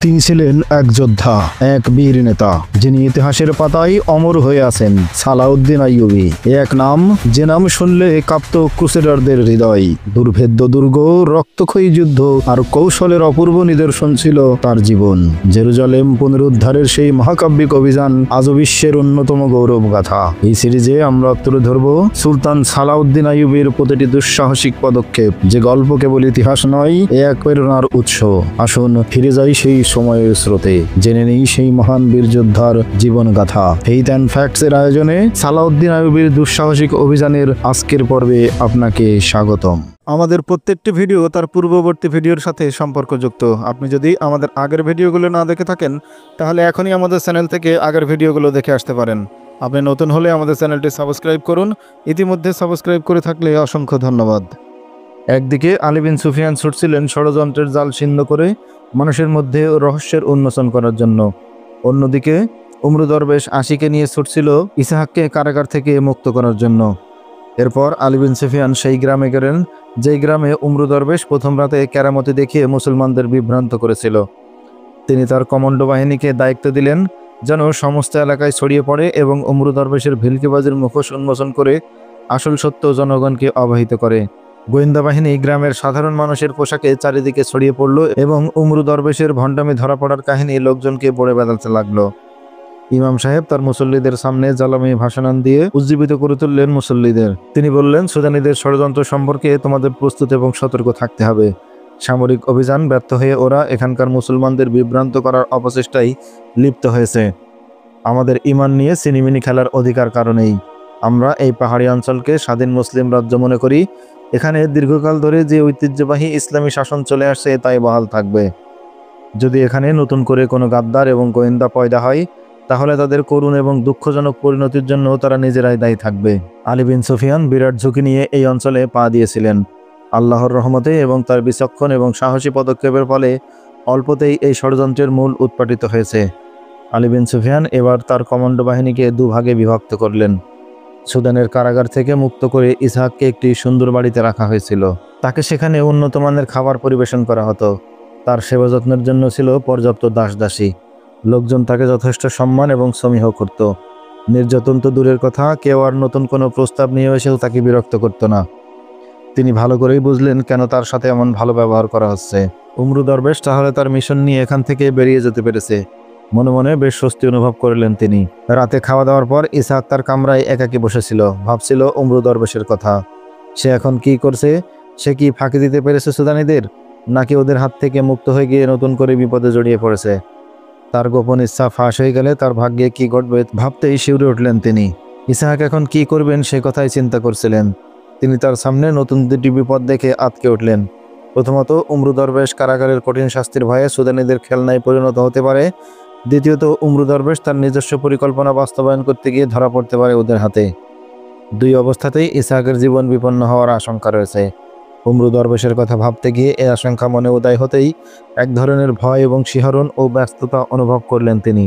তিনি ছিলেন এক যোদ্ধা, এক বীর নেতা, যিনি ইতিহাসের পাতায় অমর হয়ে আছেন। সালাউদ্দিন আইয়ুবী এক নাম, যে নাম শুনলে কাঁপত ক্রুসেডারদের হৃদয়। দুর্ভেদ্য দুর্গ, রক্তক্ষয়ী যুদ্ধ আর কৌশলের অপূর্ব নিদর্শন ছিল তার জীবন। জেরুজালেম পুনরুদ্ধারের সেই মহাকাব্যিক অভিযান আজও বিশ্বের অন্যতম গৌরব গাথা। এই সিরিজে আমরা তুলে ধরব সুলতান সালাউদ্দিন আইয়ুবীর প্রতিটি দুঃসাহসিক পদক্ষেপ, যে গল্প কেবল ইতিহাস নয়, এ এক প্রেরণার উৎস। আসুন ফিরে যাই সেই সময়ের স্রোতে, জেনে নেই সেই মহান বীর যোদ্ধার জীবন গাথা। ফেইথ অ্যান্ড ফ্যাক্টস এর আয়োজনে সালাউদ্দিন আইয়ুবীর দুঃসাহসিক অভিযানের আজকের পর্বে আপনাকে স্বাগতম। আমাদের প্রত্যেকটি ভিডিও তার পূর্ববর্তী ভিডিওর সাথে সম্পর্কযুক্ত। আপনি যদি আমাদের আগের ভিডিওগুলো না দেখে থাকেন, তাহলে এখনই আমাদের চ্যানেল থেকে আগের ভিডিওগুলো দেখে আসতে পারেন। আপনি নতুন হলে আমাদের চ্যানেলটি সাবস্ক্রাইব করুন। ইতিমধ্যে সাবস্ক্রাইব করে থাকলে অসংখ্য ধন্যবাদ। একদিকে আলী বিন সুফিয়ান ছুটছিলেন ষড়যন্ত্রের জাল ছিন্ন করে মানুষের মধ্যে রহস্যের উন্মোচন করার জন্য। অন্যদিকে উমরু দরবেশ আশিকে নিয়ে ছুটছিল ইসহাককে কারাগার থেকে মুক্ত করার জন্য। এরপর আলী বিন সুফিয়ান সেই গ্রামে গেলেন, যেই গ্রামে উমরু দরবেশ প্রথম রাতে কেরামতি দেখিয়ে মুসলমানদের বিভ্রান্ত করেছিল। তিনি তার কমান্ডো বাহিনীকে দায়িত্ব দিলেন যেন সমস্ত এলাকায় ছড়িয়ে পড়ে এবং উমরু দরবেশের ভিলকিবাজির মুখোশ উন্মোচন করে আসল সত্য জনগণকে অবহিত করে। গোয়েন্দা বাহিনী গ্রামের সাধারণ মানুষের পোশাকে চারিদিকে ছড়িয়ে পড়ল এবং উমরু দরবেশের ভণ্ডামি ধরা পড়ার কাহিনী লোকজনকে বলে বেড়াতে লাগলো। ইমাম সাহেব তার মুসল্লিদের সামনে জ্বালামি ভাষণ দিয়ে উজ্জীবিত করে তুললেন মুসল্লিদের। তিনি বললেন, সুদানীদের ষড়যন্ত্র সম্পর্কে তোমাদের প্রস্তুত এবং সতর্ক থাকতে হবে। সামরিক অভিযান ব্যর্থ হয়ে ওরা এখানকার মুসলমানদের বিভ্রান্ত করার অপচেষ্টায় লিপ্ত হয়েছে। আমাদের ঈমান নিয়ে সিনিমিনি খেলার অধিকার কারণেই আমরা এই পাহাড়ি অঞ্চলকে স্বাধীন মুসলিম রাজ্য মনে করি। এখানে দীর্ঘকাল ধরে যে ঐতিহ্যবাহী ইসলামী শাসন চলে আসছে তাই বহাল থাকবে। যদি এখানে নতুন করে কোনো গাদ্দার এবং গোয়েন্দা পয়দা হয়, তাহলে তাদের করুণ এবং দুঃখজনক পরিণতির জন্য তারা নিজেরাই দায়ী থাকবে। আলী বিন সুফিয়ান বিরাট ঝুঁকি নিয়ে এই অঞ্চলে পা দিয়েছিলেন। আল্লাহর রহমতে এবং তার বিচক্ষণ এবং সাহসী পদক্ষেপের ফলে অল্পতেই এই ষড়যন্ত্রের মূল উৎপাটিত হয়েছে। আলী বিন সুফিয়ান এবার তার কমান্ডো বাহিনীকে দুভাগে বিভক্ত করলেন। সুদানের কারাগার থেকে মুক্ত করে ইসহাককে একটি সুন্দর বাড়িতে রাখা হয়েছিল। তাকে সেখানে উন্নত মানের খাবার পরিবেশন করা হতো। তার সেবা যত্নের জন্য ছিল পর্যাপ্ত দাসদাসী। লোকজন তাকে যথেষ্ট সম্মান এবং সমীহ করত। নির্যাতন তো দূরের কথা, কেউ আর নতুন কোনো প্রস্তাব নিয়ে এসেও তাকে বিরক্ত করত না। তিনি ভালো করেই বুঝলেন কেন তার সাথে এমন ভালো ব্যবহার করা হচ্ছে। উমরু দরবেশ তাহলে তার মিশন নিয়ে এখান থেকে বেরিয়ে যেতে পেরেছে। মনে মনে বেশ স্বস্তি অনুভব করলেন তিনি। রাতে খাওয়া দাওয়ার পর ইসহাক তার কামরায় একাকী বসেছিল, ভাবছিল উমরু দরবেশের কথা। সে এখন কি করছে? সে কি ফাঁকি দিতে পেরেছে সুদানীদের, নাকি ওদের হাত থেকে মুক্ত হয়ে গিয়ে নতুন করে বিপদে জড়িয়ে পড়েছে? তার গোপন ইচ্ছা ফাঁস হয়ে গেলে তার ভাগ্যে কি ঘটবে ভাবতেই শিউরে উঠলেন তিনি। ইসহাক এখন কি করবেন সে কথাই চিন্তা করছিলেন। তিনি তার সামনে নতুন দুটি বিপদ দেখে আঁতকে উঠলেন। প্রথমত, উমরু দরবেশ কারাগারের কঠিন শাস্তির ভয়ে সুদানীদের খেলনায় পরিণত হতে পারে। দ্বিতীয়ত, উমরু দরবেশ তার নিজস্ব পরিকল্পনা বাস্তবায়ন করতে গিয়ে ধরা পড়তে পারে ওদের হাতে। দুই অবস্থাতেই ইসহাকের জীবন বিপন্ন হওয়ার আশঙ্কা রয়েছে। উমরু দরবেশের কথা ভাবতে গিয়ে এই আশঙ্কা মনে উদয় হতেই এক ধরনের ভয় এবং শিহরণ ও ব্যস্ততা অনুভব করলেন তিনি।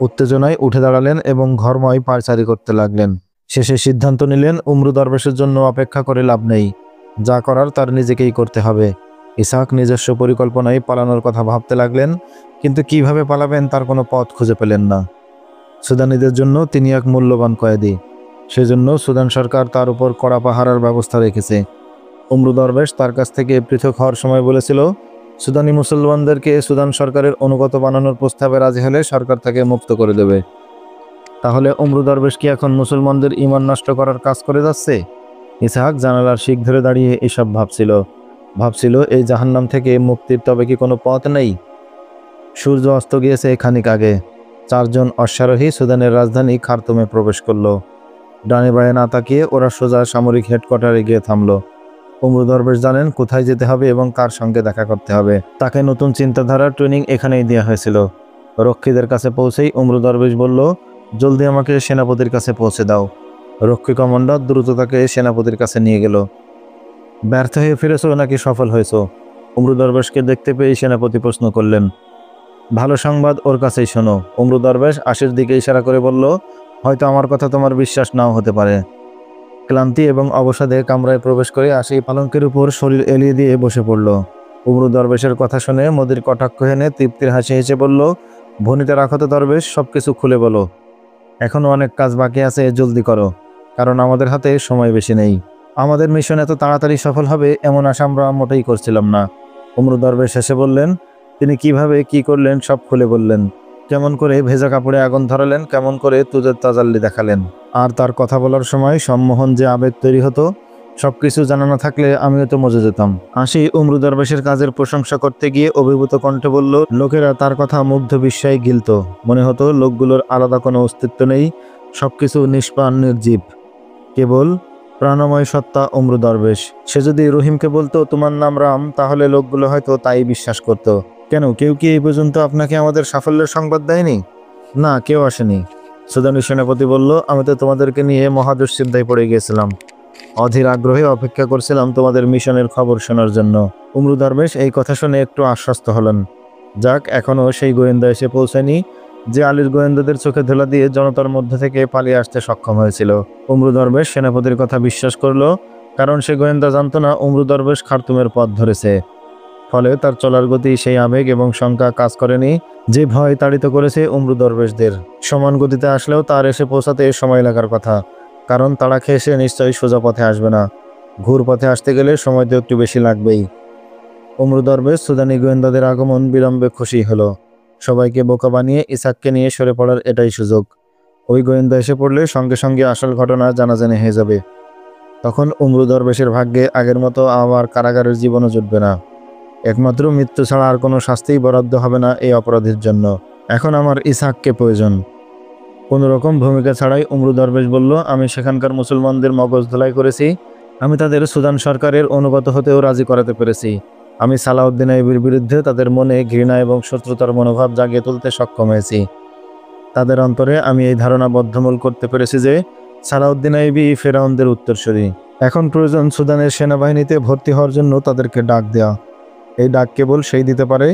উত্তেজনায় উঠে দাঁড়ালেন এবং ঘরময় পায়চারি করতে লাগলেন। শেষে সিদ্ধান্ত নিলেন উমরু দরবেশের জন্য অপেক্ষা করে লাভ নেই, যা করার তার নিজেকেই করতে হবে। ইসহাক নিজস্ব পরিকল্পনায় পালানোর কথা ভাবতে লাগলেন, কিন্তু কিভাবে পালাবেন তার কোনো পথ খুঁজে পেলেন না। সুদানীদের জন্য তিনি এক মূল্যবান কয়েদি, সেজন্য সুদান সরকার তার উপর কড়া পাহারার ব্যবস্থা রেখেছে। উমরু দরবেশ তার কাছ থেকে পৃথক হওয়ার সময় বলেছিল, সুদানি মুসলমানদেরকে সুদান সরকারের অনুগত বানানোর প্রস্তাবে রাজি হলে সরকার তাকে মুক্ত করে দেবে। তাহলে উমরু দরবেশ কি এখন মুসলমানদের ঈমান নষ্ট করার কাজ করে যাচ্ছে? ইসহাক জানালার শিক ধরে দাঁড়িয়ে এসব ভাবছিল এই জাহান্নাম থেকে মুক্তির তবে কি কোনো পথ নেই? সূর্য অস্ত গিয়েছে খানিক আগে। 4 জন অশ্বারোহী সুদানের রাজধানী খার্তুমে প্রবেশ করল। ডানে বায়ে না তাকিয়ে ওরা সোজা সামরিক হেডকোয়ার্টারে গিয়ে থামল। উমরু দরবেশ জানেন কোথায় যেতে হবে এবং কার সঙ্গে দেখা করতে হবে। তাকে নতুন চিন্তাধারার ট্রেনিং এখানেই দেওয়া হয়েছিল। রক্ষীদের কাছে পৌঁছেই উমরু দরবেশ বলল, জলদি আমাকে সেনাপতির কাছে পৌঁছে দাও। রক্ষী কমান্ডার দ্রুত তাকে সেনাপতির কাছে নিয়ে গেল। ব্যর্থ হয়ে ফিরেছ নাকি সফল হয়েছ? উমরু দরবেশকে দেখতে পেয়ে সেনাপতি প্রশ্ন করলেন। ভালো সংবাদ ওর কাছেই শোনো। উমরু দরবেশ আশির দিকে ইশারা করে বলল, হয়তো আমার কথা তোমার বিশ্বাস নাও হতে পারে। ক্লান্তি এবং অবসাদে কামরায় প্রবেশ করে আশি পালঙ্কের উপর শরীর এলিয়ে দিয়ে বসে পড়ল। উমরু দরবেশের কথা শুনে মদির কটাক্ষ হেনে তৃপ্তির হাসি হেসে বলল, ভনিতা রাখো তো দরবেশ, সবকিছু খুলে বলো। এখনো অনেক কাজ বাকি আছে, জলদি করো, কারণ আমাদের হাতে সময় বেশি নেই। আমাদের মিশন এত তাড়াতাড়ি সফল হবে এমন আশা আমরা মোটেই করছিলাম না। উমরু দরবেশ শেষে বললেন, তিনি কিভাবে কি করলেন সব খুলে বললেন। কেমন করে ভেজা কাপড়ে আগুন ধরালেন, কেমন করে তুজের তাজাল্লি দেখালেন, আর তার কথা বলার সময় সম্মোহন যে আবেগ তৈরি হতো, সবকিছু জানানো থাকলে আমিও তো মজে যেতাম। আশি উমরু দরবেশের কাজের প্রশংসা করতে গিয়ে অভিভূত কণ্ঠে বলল, লোকেরা তার কথা মুগ্ধ বিস্ময়ে গিলত। মনে হতো লোকগুলোর আলাদা কোনো অস্তিত্ব নেই, সবকিছু নিষ্প্রাণ নির্জীব, কেবল প্রাণময় সত্তা উমরু দরবেশ। সে যদি রহিমকে বলতো তোমার নাম রাম, তাহলে লোকগুলো হয়তো তাই বিশ্বাস করত। কেন, কেউ কি এই পর্যন্ত আপনাকে আমাদের সাফল্যের সংবাদ দেয়নি? না, কেউ আসেনি। সুদানি সেনাপতি বলল, আমি তো তোমাদেরকে নিয়ে মহাদুশ্চিন্তায় পড়ে গিয়েছিলাম। অধীর আগ্রহে অপেক্ষা করছিলাম তোমাদের মিশনের খবর শোনার জন্য। উমরু দরবেশ এই কথা শুনে একটু আশ্বস্ত হলেন। যাক, এখনও সেই গোয়েন্দা এসে পৌঁছায়নি যে আলীর গোয়েন্দাদের চোখে ধুলা দিয়ে জনতার মধ্যে থেকে পালিয়ে আসতে সক্ষম হয়েছিল। উমরু দরবেশ সেনাপতির কথা বিশ্বাস করল, কারণ সে গোয়েন্দা জানত না উমরু দরবেশ খার্তুমের পথ ধরেছে। ফলে তার চলার গতি সেই আবেগ এবং শঙ্কা কাজ করেনি যে ভয় তাড়িত করেছে উমরু দরবেশদের। সমান গতিতে আসলেও তার এসে পৌঁছাতে সময় লাগার কথা, কারণ তাড়া খেয়ে সে নিশ্চয়ই সোজা পথে আসবে না। ঘুর পথে আসতে গেলে সময় তো একটু বেশি লাগবেই। উমরু দরবেশ সুদানি গোয়েন্দাদের আগমন বিলম্বে খুশি হলো। সবাইকে বোকা বানিয়ে ইসাককে নিয়ে সরে পড়ার এটাই সুযোগ। ওই গোয়েন্দা এসে পড়লে সঙ্গে সঙ্গে আসল ঘটনা জানাজানি হয়ে যাবে। তখন উমরু দরবেশের ভাগ্যে আগের মতো আমার কারাগারের জীবনও জুটবে না। একমাত্র মৃত্যু ছাড়া আর কোনো শাস্তিই বরাদ্দ হবে না এই অপরাধীর জন্য। এখন আমার ইসাককে প্রয়োজন। কোনো রকম ভূমিকা ছাড়াই উমরু দরবেশ বলল, আমি সেখানকার মুসলমানদের মগজ ধোলাই করেছি। আমি তাদের সুদান সরকারের অনুগত হতেও রাজি করাতে পেরেছি। আমি সালাউদ্দিন আইবির বিরুদ্ধে তাদের মনে ঘৃণা এবং শত্রুতার মনোভাব জাগিয়ে তুলতে সক্ষম হয়েছি। তাদের অন্তরে আমি এই ধারণা বদ্ধমূল করতে পেরেছি যে সালাউদ্দিন আইবি ফেরাউনদের উত্তরসূরি। এখন প্রয়োজন সুদানের সেনাবাহিনীতে ভর্তি হওয়ার জন্য তাদেরকে ডাক দেওয়া। এই ডাক কেবল সেই দিতে পারে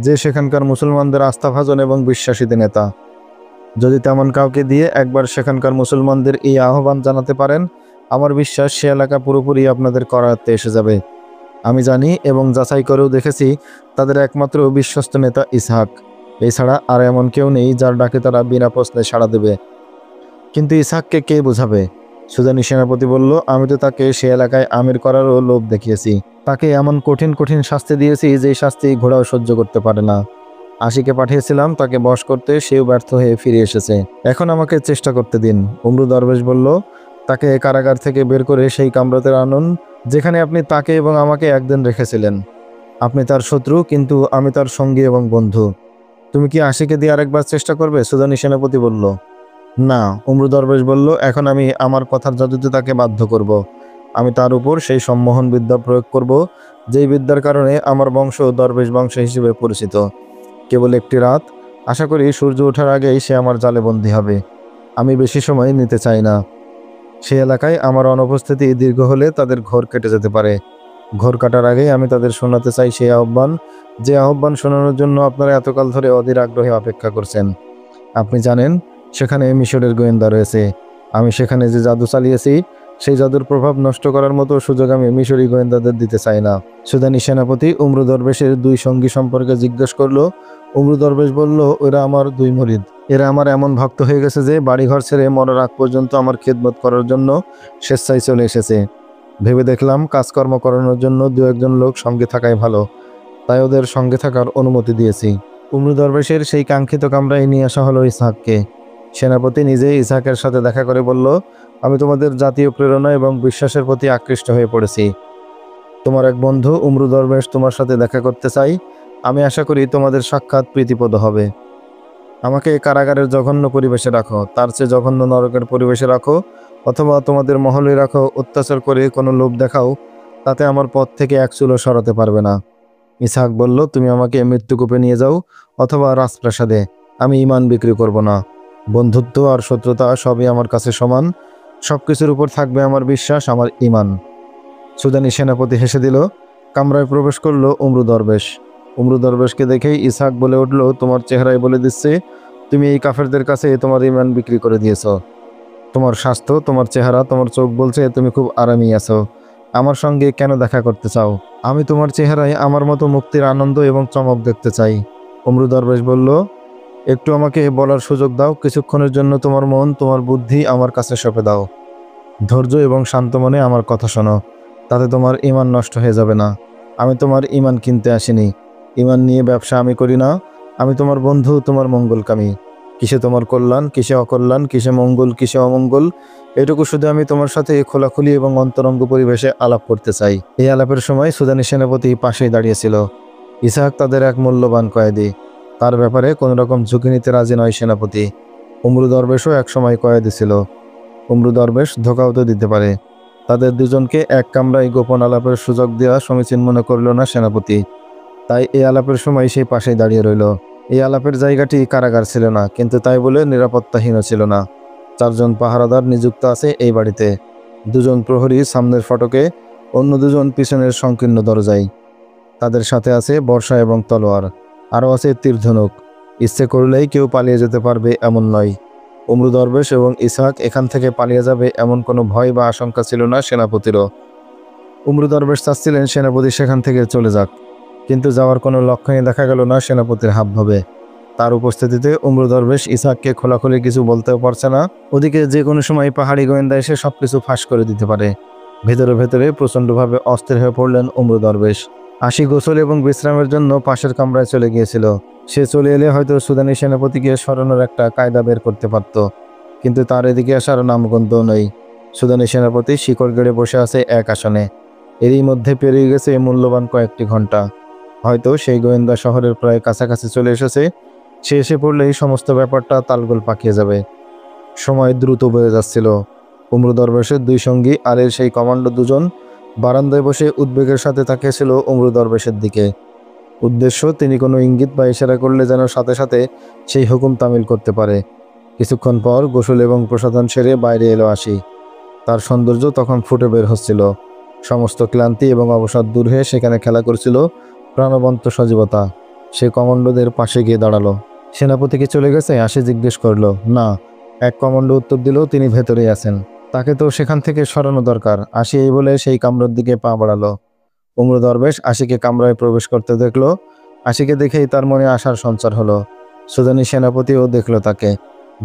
যে সেখানকার মুসলমানদের আস্থাভাজন এবং বিশ্বাসীদের নেতা। যদি তেমন কাউকে দিয়ে একবার সেখানকার মুসলমানদের এই আহ্বান জানাতে পারেন, আমার বিশ্বাস সে এলাকা পুরোপুরি আপনাদের করায়ত্তে এসে যাবে। আমি জানি এবং যাচাই করেও দেখেছি তাদের একমাত্র বিশ্বস্ত নেতা ইসহাক। এছাড়া আর এমন কেউ নেই যার ডাকে তারা বিনা প্রশ্নে সাড়া দেবে। কিন্তু ইসহাককে কে বোঝাবে? সুদানি সেনাপতি বলল, আমি তো তাকে সে এলাকায় আমির করারও লোভ দেখিয়েছি। তাকে এমন কঠিন কঠিন শাস্তি দিয়েছি যে শাস্তি ঘোড়াও সহ্য করতে পারে না। আশিকে পাঠিয়েছিলাম তাকে বশ করতে, সেও ব্যর্থ হয়ে ফিরে এসেছে। এখন আমাকে চেষ্টা করতে দিন। উমরু দরবেশ বলল, তাকে কারাগার থেকে বের করে সেই কামরাতে আনুন যেখানে আপনি তাকে এবং আমাকে একদিন রেখেছিলেন। আপনি তার শত্রু, কিন্তু আমি তার সঙ্গী এবং বন্ধু। তুমি কি আশিকে দিয়ে আরেকবার চেষ্টা করবে? সুদানি সেনাপতি বলল। না। উমরু দরবেশ বলল, এখন আমি আমার কথার জাদুতে তাকে বাধ্য করব। আমি তার উপর সেই সম্মোহন বিদ্যা প্রয়োগ করব, যেই বিদ্যার কারণে আমার বংশ দরবেশ বংশ হিসেবে পরিচিত। কেবল একটি রাত, আশা করি সূর্য ওঠার আগেই সে আমার জালে বন্দী হবে। আমি বেশি সময় নিতে চাই না। সে এলাকায় আমার অনুপস্থিতি দীর্ঘ হলে তাদের ঘোর কেটে যেতে পারে। ঘোর কাটার আগেই আমি তাদের শোনাতে চাই সেই আহ্বান, যে আহ্বান শোনানোর জন্য আপনারা এতকাল ধরে অধীর আগ্রহে অপেক্ষা করছেন। আপনি জানেন সেখানে মিশরের গোয়েন্দা রয়েছে। আমি সেখানে যে জাদু চালিয়েছি, সেই জাদুর প্রভাব নষ্ট করার মতো সুযোগ আমি মিশরি গোয়েন্দাদের দিতে চাই না। সুদানি সেনাপতি উমরু দরবেশের দুই সঙ্গী সম্পর্কে জিজ্ঞেস করলো। উমরু দরবেশ বলল, এরা আমার দুই মুরিদ। এরা আমার এমন ভক্ত হয়ে গেছে যে বাড়িঘর ছেড়ে মরার আগ পর্যন্ত আমার খেদমত করার জন্য স্বেচ্ছায় চলে এসেছে। ভেবে দেখলাম কাজকর্ম করানোর জন্য দু একজন লোক সঙ্গে থাকাই ভালো, তাই ওদের সঙ্গে থাকার অনুমতি দিয়েছি। উমরু দরবেশের সেই কাঙ্ক্ষিত কামরায় নিয়ে আসা হলো ইসহাককে। সেনাপতি নিজেই ইসহাকের সাথে দেখা করে বলল, আমি তোমাদের জাতীয় প্রেরণা এবং বিশ্বাসের প্রতি আকৃষ্ট হয়ে পড়েছি। তোমার এক বন্ধু উমরু দরবেশ তোমার সাথে দেখা করতে চাই। আমি আশা করি তোমাদের সাক্ষাৎ প্রীতিপদ হবে। আমাকে কারাগারের জঘন্য পরিবেশে রাখো, তার চেয়ে জঘন্য নরকের পরিবেশে রাখো, অথবা তোমাদের মহলে রাখো, অত্যাচার করে কোনো লোভ দেখাও, তাতে আমার পথ থেকে এক চুলও সরাতে পারবে না। ইসহাক বলল, তুমি আমাকে মৃত্যুকূপে নিয়ে যাও অথবা রাজপ্রাসাদে, আমি ঈমান বিক্রি করব না। বন্ধুত্ব আর শত্রুতা সবই আমার কাছে সমান। সব কিছুর উপর থাকবে আমার বিশ্বাস, আমার ঈমান। সুদানি সেনাপতি হেসে দিল। কামরায় প্রবেশ করলো উমরু দরবেশ। উমরু দরবেশকে দেখেই ইসহাক বলে উঠল, তোমার চেহারায় বলে দিচ্ছে তুমি এই কাফেরদের কাছে তোমার ঈমান বিক্রি করে দিয়েছ। তোমার স্বাস্থ্য, তোমার চেহারা, তোমার চোখ বলছে তুমি খুব আরামেই আছো। আমার সঙ্গে কেন দেখা করতে চাও? আমি তোমার চেহারায় আমার মতো মুক্তির আনন্দ এবং চমক দেখতে চাই। অমরু দরবেশ বলল, একটু আমাকে বলার সুযোগ দাও। কিছুক্ষণের জন্য তোমার মন, তোমার বুদ্ধি আমার কাছে সঁপে দাও। ধৈর্য এবং শান্ত মনে আমার কথা শোনো, তাতে তোমার ঈমান নষ্ট হয়ে যাবে না। আমি তোমার ঈমান কিনতে আসিনি। ঈমান নিয়ে ব্যবসা আমি করি না। আমি তোমার বন্ধু, তোমার মঙ্গলকামী। কিসে তোমার কল্যাণ, কিসে অকল্যাণ, কিসে মঙ্গল, কিসে অমঙ্গল, এটুকু শুধু আমি তোমার সাথে খোলাখুলি এবং অন্তরঙ্গ পরিবেশে আলাপ করতে চাই। এই আলাপের সময় সুদানি সেনাপতি পাশেই দাঁড়িয়েছিল। ইসহাক তাদের এক মূল্যবান কয়েদি। তার ব্যাপারে কোনো রকম ঝুঁকি নিতে রাজি নয় সেনাপতি। অমরু দরবেশও একসময় কয়েদি ছিল। অমরু দরবেশ ধোঁকাও তো দিতে পারে। তাদের দুজনকে এক কামরায় গোপন আলাপের সুযোগ দেওয়া সমীচীন মনে করল না সেনাপতি। তাই এই আলাপের সময় সেই পাশেই দাঁড়িয়ে রইল। এই আলাপের জায়গাটি কারাগার ছিল না, কিন্তু তাই বলে নিরাপত্তাহীন ছিল না। 4 জন পাহারাদার নিযুক্ত আছে এই বাড়িতে। 2 জন প্রহরী সামনের ফটকে, অন্য 2 জন পিছনের সংকীর্ণ দরজায়। তাদের সাথে আছে বর্শা এবং তলোয়ার। আরও আছে তীরধনুক। ইচ্ছে করলেই কেউ পালিয়ে যেতে পারবে এমন নয়। অমরু দরবেশ এবং ইসহাক এখান থেকে পালিয়ে যাবে এমন কোনো ভয় বা আশঙ্কা ছিল না সেনাপতিরও। অমরু দরবেশ চাচ্ছিলেন সেনাপতি সেখান থেকে চলে যাক, কিন্তু যাওয়ার কোনো লক্ষণই দেখা গেল না সেনাপতির হাবভাবে। তার উপস্থিতিতে অমরু দরবেশ ইসহাককে খোলাখুলি কিছু বলতেও পারছে না। ওদিকে যে কোনো সময় পাহাড়ি গোয়েন্দা এসে সবকিছু ফাঁস করে দিতে পারে। ভেতরে ভেতরে প্রচণ্ডভাবে অস্থির হয়ে পড়লেন অমরু দরবেশ। আশি গোসল এবং বিশ্রামের জন্য পাশের কামরায় চলে গিয়েছিল। সে চলে এলে হয়তো সুদানি সেনাপতিকে সরানোর একটা কায়দা বের করতে পারত, কিন্তু তার এদিকে আসার নামগন্ধও নেই। সুদানি সেনাপতি শিকড় গেড়ে বসে আছে এক আসনে। এরই মধ্যে পেরিয়ে গেছে মূল্যবান কয়েকটি ঘন্টা। হয়তো সেই গোয়েন্দা শহরের প্রায় কাছাকাছি চলে এসেছে। সে এসে পড়লেই সমস্ত ব্যাপারটা তালগোল পাকিয়ে যাবে। সময় দ্রুত বয়ে যাচ্ছিল। অমরু দরবেশের 2 সঙ্গী আর এর সেই কমান্ডো 2 জন বারান্দায় বসে উদ্বেগের সাথে তাকিয়েছিল অমরু দরবেশের দিকে। উদ্দেশ্য, তিনি কোনো ইঙ্গিত বা ইশারা করলে যেন সাথে সাথে সেই হুকুম তামিল করতে পারে। কিছুক্ষণ পর গোসল এবং প্রসাধন সেরে বাইরে এলো আশি। তার সৌন্দর্য তখন ফুটে বের হচ্ছিল। সমস্ত ক্লান্তি এবং অবসাদ দূর হয়ে সেখানে খেলা করছিল প্রাণবন্ত সজীবতা। সে কমান্ডোদের পাশে গিয়ে দাঁড়ালো। সেনাপতি কি চলে গেছে? আশি জিজ্ঞেস করলো। না। এক কমান্ডো উত্তর দিল, তিনি ভেতরেই আছেন। তাকে তো সেখান থেকে সরানো দরকার। আশি এই বলে সেই কামরার দিকে পা বাড়ালো। অমরু দরবেশ আশিকে কামরায় প্রবেশ করতে দেখলো। আশিকে দেখেই তার মনে আশার সঞ্চার হলো। সুদানি সেনাপতিও দেখলো তাকে,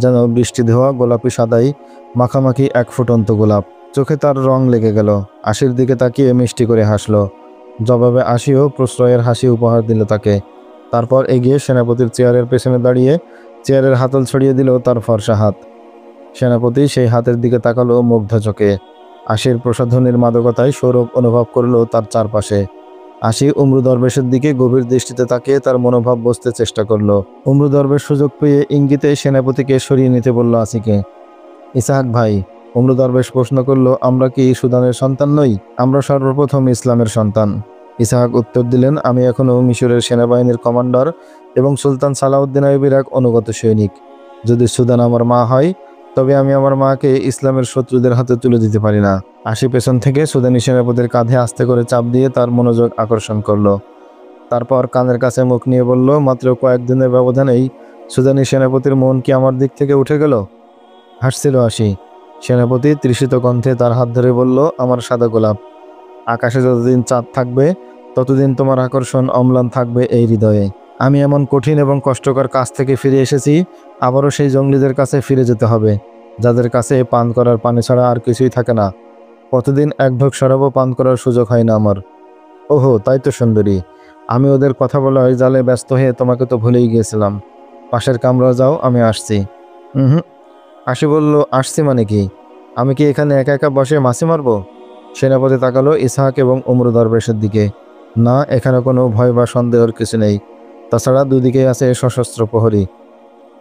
যেন বৃষ্টি ধোয়া গোলাপি সাদাই মাখামাখি এক ফুটন্ত গোলাপ। চোখে তার রং লেগে গেল। আশির দিকে তাকিয়ে মিষ্টি করে হাসলো। জবাবে আশিও প্রশ্রয়ের হাসি উপহার দিল তাকে। তারপর এগিয়ে সেনাপতির চেয়ারের পেছনে দাঁড়িয়ে চেয়ারের হাতল ছড়িয়ে দিল তার ফর্সা হাত। সেনাপতি সেই হাতের দিকে তাকালো মুগ্ধ চোখে। আশির প্রসাধনীর মাদকতায় সৌরভ অনুভব করলো তার চারপাশে। আশি অমরু দরবেশের দিকে গভীর দৃষ্টিতে তাকিয়ে তার মনোভাব বুঝতে চেষ্টা করলো। অমরু দরবেশ সুযোগ পেয়ে ইঙ্গিতে সেনাপতিকে সরিয়ে নিতে বলল আশিকে। ইসহাক ভাই, অমরু দরবেশ প্রশ্ন করলো, আমরা কি সুদানের সন্তান নই? আমরা সর্বপ্রথম ইসলামের সন্তান। ইসহাক উত্তর দিলেন, আমি এখনও মিশরের সেনাবাহিনীর কমান্ডার এবং সুলতান সালাউদ্দিন আইয়ুবের এক অনুগত সৈনিক। যদি সুদান আমার মা হয়, তবে আমি আমার মাকে ইসলামের শত্রুদের হাতে তুলে দিতে পারি না। আশি পেছন থেকে সুদানি সেনাপতির কাঁধে আস্তে করে চাপ দিয়ে তার মনোযোগ আকর্ষণ করলো। তারপর কানের কাছে মুখ নিয়ে বলল, মাত্র কয়েকদিনের ব্যবধানেই সুদানি সেনাপতির মন কি আমার দিক থেকে উঠে গেল? হাসছিল আশি। সেনাপতি তৃষিত কণ্ঠে তার হাত ধরে বলল, আমার সাদা গোলাপ, আকাশে যতদিন চাঁদ থাকবে ততদিন তোমার আকর্ষণ অম্লান থাকবে এই হৃদয়ে। আমি এমন কঠিন এবং কষ্টকর কাজ থেকে ফিরে এসেছি। আবারও সেই জঙ্গলিদের কাছে ফিরে যেতে হবে, যাদের কাছে পান করার পানি ছাড়া আর কিছুই থাকে না। কতদিন এক ঢোক শরাবও পান করার সুযোগ হয় না আমার। ওহো, তাই তো সুন্দরী। আমি ওদের কথা বলার জালে ব্যস্ত হয়ে তোমাকে তো ভুলেই গিয়েছিলাম। পাশের কামরা যাও, আমি আসছি। হুম। আশি বলল, আসছি মানে কি? আমি কি এখানে একা একা বসে মাছি মারব? সেনাপতি তাকালো ইসহাক এবং অমরু দরবেশের দিকে। না, এখানে কোনো ভয় বা সন্দেহের কিছু নেই। তাছাড়া দুদিকে আছে সশস্ত্র প্রহরী।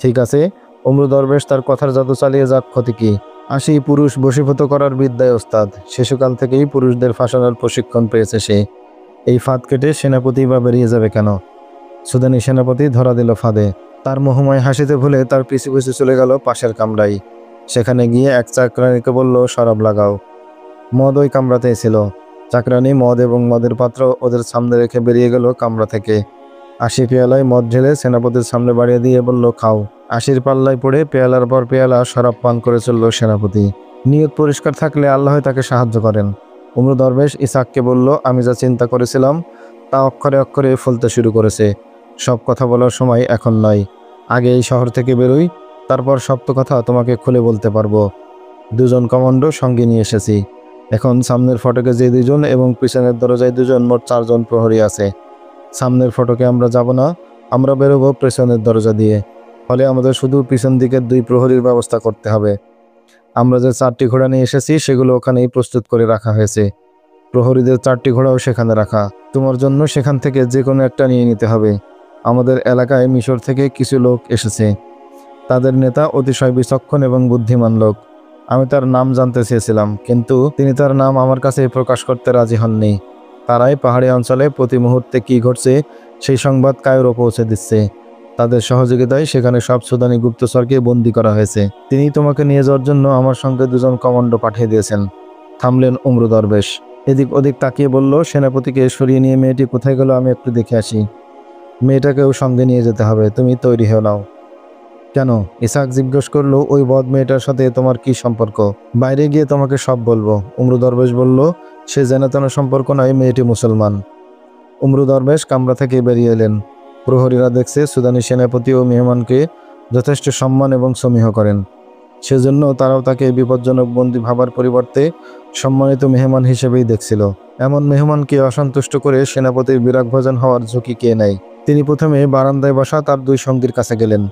ঠিক আছে, অমরু দরবেশ তার কথার জাদু চালিয়ে যাক, ক্ষতি কি? আশি পুরুষ বশীভূত করার বিদ্যায় ওস্তাদ। শিশুকাল থেকেই পুরুষদের ফাঁসানোর প্রশিক্ষণ পেয়েছে সে। এই ফাঁদ কেটে সেনাপতি বা বেরিয়ে যাবে কেন? সুদানি সেনাপতি ধরা দিল ফাঁদে। তার মোহময় হাসিতে ভুলে তার পিছু পিছু চলে গেল পাশের কামরায়। সেখানে গিয়ে এক চাকরানিকে বলল, শরাব লাগাও। মদ ওই কামরাতেই ছিল। চাকরানি মদ এবং মদের পাত্র ওদের সামনে রেখে বেরিয়ে গেল কামরা থেকে। আশি পেয়ালায় মদ ঢেলে সেনাপতির সামনে বাড়িয়ে দিয়ে বলল, খাও। আশির পাল্লায় পড়ে পেয়ালার পর পেয়ালা শরাব পান করে চলল সেনাপতি। নিয়ত পরিষ্কার থাকলে আল্লাহ তাকে সাহায্য করেন। উমরু দরবেশ ইসাককে বলল, আমি যা চিন্তা করেছিলাম তা অক্ষরে অক্ষরে ফলতে শুরু করেছে। সব কথা বলার সময় এখন নয়, আগে এই শহর থেকে বেরোই, তারপর সব কথা তোমাকে খুলে বলতে পারবো। দুজন কমান্ডো সঙ্গে নিয়ে এসেছি। এখন সামনের ফটকে যে দুজন এবং পিছনের দরজায় দুজন, মোট 4 জন প্রহরী আছে। সামনের ফটকে আমরা যাব না, আমরা বেরোবো পেছনের দরজা দিয়ে। ফলে আমাদের শুধু পিছন দিকের 2 প্রহরীর ব্যবস্থা করতে হবে। আমরা যে 4টি ঘোড়া নিয়ে এসেছি সেগুলো ওখানেই প্রস্তুত করে রাখা হয়েছে। প্রহরীদের 4টি ঘোড়াও সেখানে রাখা। তোমার জন্য সেখান থেকে যে কোনো একটা নিয়ে নিতে হবে। আমাদের এলাকায় মিশর থেকে কিছু লোক এসেছে। তাদের নেতা অতিশয় বিচক্ষণ এবং বুদ্ধিমান লোক। আমি তার নাম জানতে চেয়েছিলাম, কিন্তু তিনি তার নাম আমার কাছে প্রকাশ করতে রাজি হননি। তারাই পাহাড়ি অঞ্চলে প্রতি মুহূর্তে কী ঘটছে সেই সংবাদ কায়রো পৌঁছে দিচ্ছে। তাদের সহযোগিতায় সেখানে সব সুদানি গুপ্তচরকে বন্দী করা হয়েছে। তিনি তোমাকে নিয়ে যাওয়ার জন্য আমার সঙ্গে 2 জন কমান্ডো পাঠিয়ে দিয়েছেন। থামলেন উমরু দরবেশ। এদিক ওদিক তাকিয়ে বলল, সেনাপতিকে সরিয়ে নিয়ে মেয়েটি কোথায় গেল আমি একটু দেখে আসি। মেয়েটাকেও সঙ্গে নিয়ে যেতে হবে, তুমি তৈরি হয়ে নাও। কেন? ইসাক জিজ্ঞেস করলো, ওই বদ মেয়েটার সাথে তোমার কি সম্পর্ক? বাইরে গিয়ে তোমাকে সব বলবো। উমরু দরবেশ বলল, সে যেন সম্পর্ক নয়, মেয়েটি মুসলমান। উমরু দরবেশ কামরা থেকে বেরিয়ে এলেন। প্রহরীরা দেখছে সুদানি সেনাপতি ও মেহমানকে যথেষ্ট সম্মান এবং সমীহ করেন। সেজন্য তারাও তাকে বিপজ্জনক বন্দী ভাবার পরিবর্তে সম্মানিত মেহমান হিসেবেই দেখছিল। এমন মেহমানকে অসন্তুষ্ট করে সেনাপতির বিরাগভাজন হওয়ার ঝুঁকি কে নেয়? তিনি প্রথমে বারান্দায় বসা তার 2 সঙ্গীর কাছে গেলেন।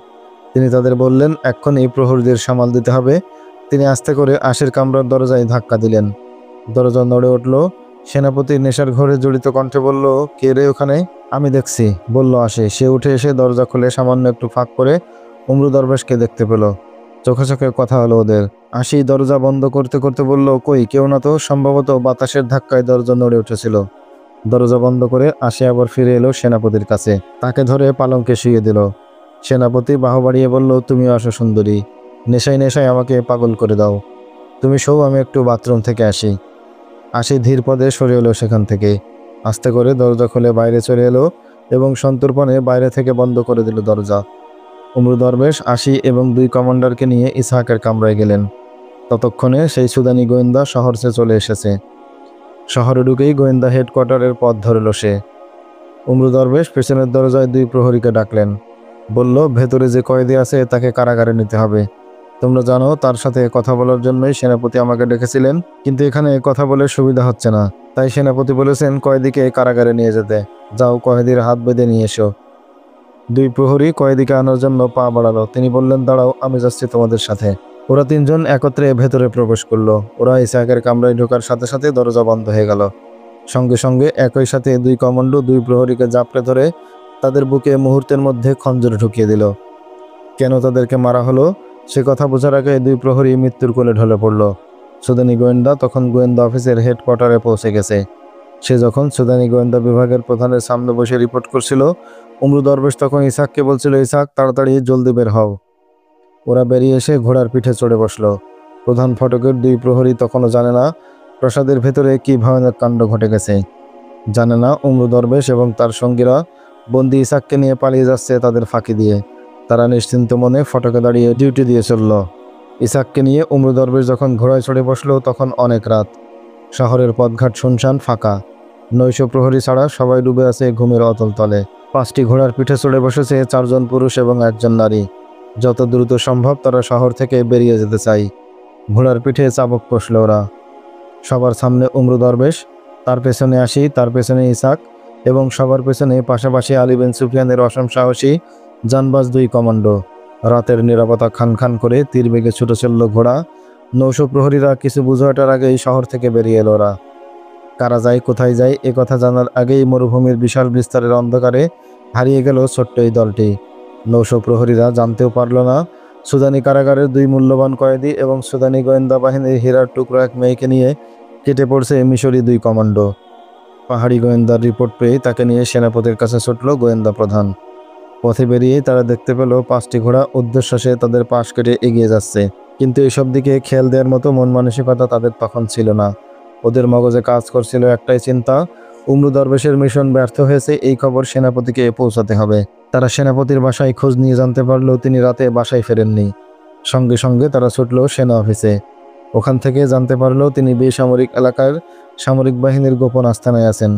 তিনি তাদের বললেন, এক্ষুনি প্রহরীদের সামাল দিতে হবে। তিনি আস্তে করে আশির কামরার দরজায় ধাক্কা দিলেন। দরজা নড়ে উঠল। সেনাপতি নেশার ঘরে জড়িত কণ্ঠে বলল, কে রে ওখানে? আমি দেখছি, বলল আশি। সে উঠে এসে দরজা খুলে সামান্য একটু ফাঁক করে উমরু দরবেশকে দেখতে পেল। চোখে চোখে কথা হলো ওদের। আশি দরজা বন্ধ করতে করতে বলল, কই, কেউ না তো। সম্ভবত বাতাসের ধাক্কায় দরজা নড়ে উঠেছিল। দরজা বন্ধ করে আশি আবার ফিরে এলো সেনাপতির কাছে। তাকে ধরে পালঙ্কে শুইয়ে দিল। সেনাপতি বাহু বাড়িয়ে বলল, তুমিও আসো সুন্দরী, নেশায় নেশায় আমাকে পাগল করে দাও। তুমি শোও, আমি একটু বাথরুম থেকে আসি। আশি ধীর পদে সরে এলো সেখান থেকে। আস্তে করে দরজা খুলে বাইরে চলে এলো এবং সন্তর্পণে বাইরে থেকে বন্ধ করে দিল দরজা। উমরু দরবেশ আশি এবং 2 কমান্ডারকে নিয়ে ইসহাকের কামরায় গেলেন। ততক্ষণে সেই সুদানি গোয়েন্দা শহর ছেড়ে চলে এসেছে। শহরে ঢুকেই গোয়েন্দা হেডকোয়ার্টারের পথ ধরল সে। উমরু দরবেশ পেছনের দরজায় 2 প্রহরীকে ডাকলেন। বলল, ভেতরে যে কয়েদি আছে তাকে কারাগারে নিতে হবে। তোমরা জানো তার সাথে কথা বলার জন্যই সেনাপতি আমাকে ডেকেছিলেন, কিন্তু এখানে কথা বলে সুবিধা হচ্ছে না। তাই সেনাপতি বলেছেন কয়েদিকে কারাগারে নিয়ে যেতে। যাও, কয়েদির হাত বেঁধে নিয়ে এসো। 2 প্রহরী কয়েদিকে আনার জন্য পা বাড়ালো। তিনি বললেন, দাঁড়াও, আমি যাচ্ছি তোমাদের সাথে। ওরা 3 জন একত্রে ভেতরে প্রবেশ করলো। ওরা ইসহাকের কামরায় ঢোকার সাথে সাথে দরজা বন্ধ হয়ে গেল। সঙ্গে সঙ্গে একই সাথে 2 কমান্ডো 2 প্রহরীকে জাপড়ে ধরে তাদের বুকে মুহূর্তের মধ্যে খঞ্জর ঢুকিয়ে দিল। কেন তাদেরকে মারা হলো সে কথা বোঝার আগে 2 প্রহরী মৃত্যুর কোলে ঢলে পড়ল। সুদানি গোয়েন্দা তখন গোয়েন্দা অফিসের হেডকোয়ার্টারে পৌঁছে গেছে। সে যখন সুদানি গোয়েন্দা বিভাগের প্রধানের সামনে বসে রিপোর্ট করছিল, উমরু দরবেশ তখন ইসহাককে বলছিল, ইসহাক, তাড়াতাড়ি জলদি বের হও। ওরা বেরিয়ে এসে ঘোড়ার পিঠে চড়ে বসলো। প্রধান ফটকের 2 প্রহরী তখনও জানে না প্রাসাদের ভেতরে কি ভয়ানক কাণ্ড ঘটে গেছে। জানে না উমরু দরবেশ এবং তার সঙ্গীরা বন্দি ইসহাককে নিয়ে পালিয়ে যাচ্ছে তাদের ফাঁকি দিয়ে। তারা নিশ্চিন্ত মনে ফটকে দাঁড়িয়ে ডিউটি দিয়ে চলল। ইসহাককে নিয়ে উমরু দরবেশ যখন ঘোড়ায় চড়ে বসলো তখন অনেক রাত। শহরের পথঘাট শুনশান, ফাঁকা। 900 প্রহরী ছাড়া সবাই ডুবে আছে ঘুমের অতল তলে। 5টি ঘোড়ার পিঠে চড়ে বসেছে 4 জন পুরুষ এবং 1 জন নারী। যত দ্রুত সম্ভব তারা শহর থেকে বেরিয়ে যেতে চায়। ঘোড়ার পিঠে চাবুক কষল ওরা। সবার সামনে উমরু দরবেশ, তার পেছনে আশি, তার পেছনে ইসহাক এবং সবার পেছনে পাশাপাশি আলী বিন সুফিয়ানের অসম সাহসী জানবাজ 2 কমান্ডো। রাতের নিরাপত্তা খান খান করে তীর বেগে ছুটে চলল ঘোড়া। 900 প্রহরীরা কিছু বুঝে ওঠার আগেই শহর থেকে বেরিয়ে এলো ওরা। কারা যায়, কোথায় যায়, একথা জানার আগেই মরুভূমির বিশাল বিস্তারের অন্ধকারে হারিয়ে গেল ছোট্ট এই দলটি। 900 প্রহরীরা জানতেও পারল না সুদানি কারাগারের 2 মূল্যবান কয়েদি এবং সুদানি গোয়েন্দা বাহিনীর হীরার টুকরো এক মেয়েকে নিয়ে কেটে পড়ছে মিশরি 2 কমান্ডো। পাহাড়ি গোয়েন্দার রিপোর্ট পেয়ে তাকে নিয়ে সেনাপতির কাছে ছুটল গোয়েন্দা প্রধান। পথে বেরিয়েই তারা দেখতে পেল 5টি ঘোড়া উদ্দেশ্যে তাদের পাশ কেটে এগিয়ে যাচ্ছে। কিন্তু এসব দিকে খেয়াল দেওয়ার মতো মন মানসিকতা তাদের তখন ছিল না। ওদের মগজে কাজ করছিল একটাই চিন্তা, উমরু দরবেশের মিশন ব্যর্থ হয়েছে, এই খবর সেনাপতিকে পৌঁছাতে হবে। তারা সেনাপতির বাসায় খোঁজ নিয়ে জানতে পারল তিনি রাতে বাসায় ফেরেননি। সঙ্গে সঙ্গে তারা ছুটল সেনা অফিসে। ওখান থেকে জানতে পারল তিনি বেসামরিক এলাকার সামরিক বাহিনীর গোপন আস্তানায় আছেন।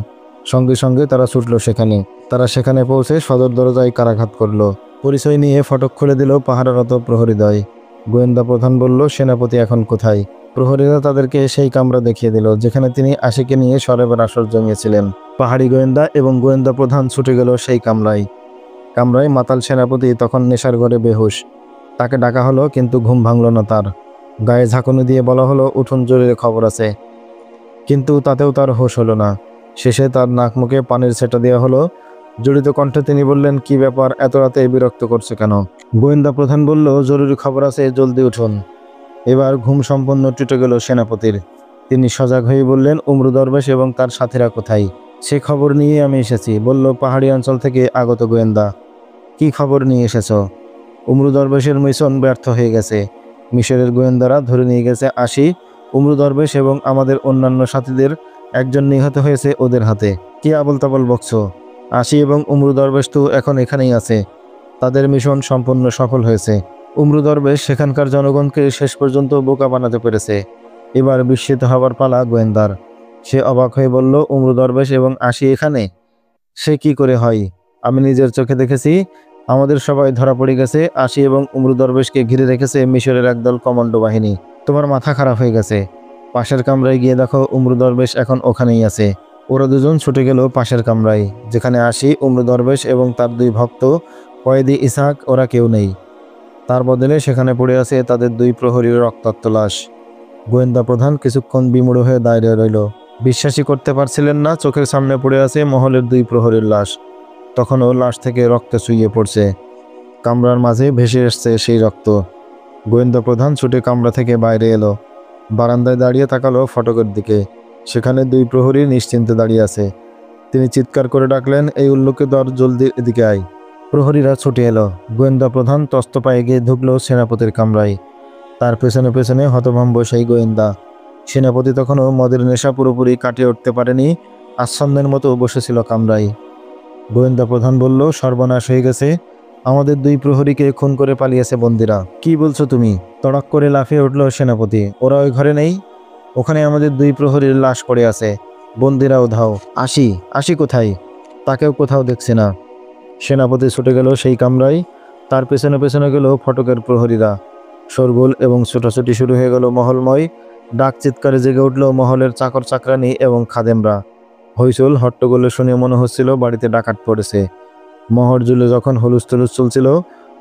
সঙ্গে সঙ্গে তারা ছুটল সেখানে। তারা সেখানে পৌঁছে সদর দরজায় কারাঘাত করল। পরিচয় নিয়ে ফটক খুলে দিল পাহারারত প্রহরীদ্বয়। গোয়েন্দা প্রধান বলল, সেনাপতি এখন কোথায়? প্রহরীরা তাদেরকে সেই কামরা দেখিয়ে দিল যেখানে তিনি আশিকে নিয়ে সরেবার আসর জমিয়েছিলেন। পাহাড়ি গোয়েন্দা এবং গোয়েন্দা প্রধান ছুটে গেল সেই কামরায়। মাতাল সেনাপতি তখন নেশার ঘরে বেহুশ। তাকে ডাকা হলো, কিন্তু ঘুম ভাঙল না তার। গায়ে ঝাঁকুনি দিয়ে বলা হলো, উঠুন, জরুরি খবর আছে। কিন্তু তাতেও তার হোশ হলো না। শেষে তার নাক মুখে পানির ছেটা দেওয়া হলো। জড়িত কণ্ঠে তিনি বললেন, কি ব্যাপার, এত রাতে বিরক্ত করছে কেন? গোয়েন্দা প্রধান বলল, জরুরি খবর আছে, জলদি উঠুন। এবার ঘুম সম্পূর্ণ টুটে গেল সেনাপতির। তিনি সজাগ হয়ে বললেন, উমরু দরবেশ এবং তার সাথীরা কোথায়? সে খবর নিয়ে আমি এসেছি, বলল পাহাড়ি অঞ্চল থেকে আগত গোয়েন্দা। কি খবর নিয়ে এসেছ? উমরু দরবেশের মিশন ব্যর্থ হয়ে গেছে। মিশরের গোয়েন্দারা ধরে নিয়ে গেছে আশি। উমরু দরবেশ এবং আমাদের অন্যান্য সাথীদের একজন নিহত হয়েছে ওদের হাতে। কি আবল তাবল বকছ? আশি এবং উমরু দরবেশ তো এখন এখানেই আছে। তাদের মিশন সম্পূর্ণ সফল হয়েছে। উমরু দরবেশ সেখানকার জনগণকে শেষ পর্যন্ত বোকা বানাতে পেরেছে। এবার বিস্মিত হবার পালা গোয়েন্দার। সে অবাক হয়ে বলল, উমরু দরবেশ এবং আশি এখানে? সে কি করে হয়? আমি নিজের চোখে দেখেছি। আমাদের সবাই ধরা পড়ে গেছে। আশি এবং উমরু দরবেশকে ঘিরে রেখেছে মিশরের একদল কমান্ডো বাহিনী। তোমার মাথা খারাপ হয়ে গেছে। পাশের কামরায় গিয়ে দেখো, উমরু দরবেশ এখন ওখানেই আছে। ওরা দুজন ছুটে গেল পাশের কামরায়, যেখানে আশি, উমরু দরবেশ এবং তার দুই ভক্ত কয়েদি ইসহাক। ওরা কেউ নেই। তার বদলে সেখানে পড়ে আছে তাদের দুই প্রহরীর রক্তাক্ত লাশ। গোয়েন্দা প্রধান কিছুক্ষণ বিমূঢ় হয়ে দাঁড়িয়ে রইল। বিশ্বাসই করতে পারছিলেন না, চোখের সামনে পড়ে আছে মহলের দুই প্রহরীর লাশ। তখনও লাশ থেকে রক্ত চুইয়ে পড়ছে। কামরার মাঝে ভেসে এসছে সেই রক্ত। গোয়েন্দা প্রধান ছুটে কামরা থেকে বাইরে এলো। বারান্দায় দাঁড়িয়ে তাকালো ফটকের দিকে। সেখানে দুই প্রহরী নিশ্চিন্তে দাঁড়িয়ে আছে। তিনি চিৎকার করে ডাকলেন, এই উল্লুকে দর, জলদি এদিকে আয়। প্রহরীরা ছুটে এলো। গোয়েন্দা প্রধান তস্ত পায়ে গিয়ে ঢুকলো সেনাপতির কামরায়। তার পেছনে পেছনে হতভম্ব সেই গোয়েন্দা। সেনাপতি তখনও মদের নেশা পুরোপুরি কাটিয়ে উঠতে পারেনি। আচ্ছন্নের মতো বসেছিল কামরায়। গোয়েন্দা প্রধান বলল, সর্বনাশ হয়ে গেছে। আমাদের দুই প্রহরীকে খুন করে পালিয়েছে বন্দিরা। কি বলছো তুমি? তড়াক করে লাফিয়ে উঠল সেনাপতি। ওরা ওই ঘরে নেই। ওখানে আমাদের দুই প্রহরীর লাশ পড়ে আছে। বন্দিরা উধাও। আশি, আশি কোথায়? তাকেও কোথাও দেখছি না। সেনাপতি ছুটে গেল সেই কামরায়। তার পেছনে পেছনে গেল ফটকের প্রহরীরা। শোরগোল এবং ছোটাছুটি শুরু হয়ে গেল মহলময়। ডাক চিৎকারে জেগে উঠল মহলের চাকর চাকরানি এবং খাদেমরা। হইচল হট্টগোলে শুনে মনে হচ্ছিল বাড়িতে ডাকাত পড়েছে। মহর জুলে যখন হুলুস্থুলুস চলছিল,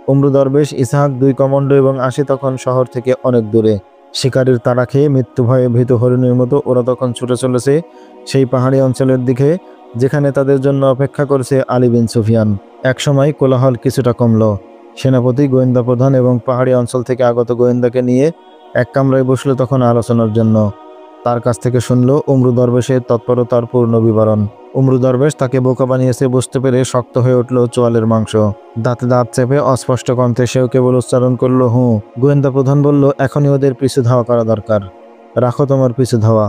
উমরু দরবেশ, ইসহাক, দুই কমান্ডো এবং আশি তখন শহর থেকে অনেক দূরে। শিকারির তাড়া খেয়ে মৃত্যু ভয়ে ভীত হরিণের মতো ওরা তখন ছুটে চলেছে সেই পাহাড়ি অঞ্চলের দিকে, যেখানে তাদের জন্য অপেক্ষা করছে আলী বিন সুফিয়ান। একসময় কোলাহল কিছুটা কমল। সেনাপতি, গোয়েন্দা প্রধান এবং পাহাড়ি অঞ্চল থেকে আগত গোয়েন্দাকে নিয়ে এক কামরায় বসলো তখন আলোচনার জন্য। তার কাছ থেকে শুনল উমরু দরবেশের তৎপরতার পূর্ণ বিবরণ। উমরু দরবেশ তাকে বোকা বানিয়েছে বুঝতে পেরে শক্ত হয়ে উঠল চোয়ালের মাংস। দাঁতে দাঁত চেপে অস্পষ্ট কণ্ঠে সেও কেবল উচ্চারণ করল, হুঁ। গোয়েন্দা প্রধান বলল, এখনই ওদের পিছু ধাওয়া করা দরকার। রাখো তোমার পিছু ধাওয়া।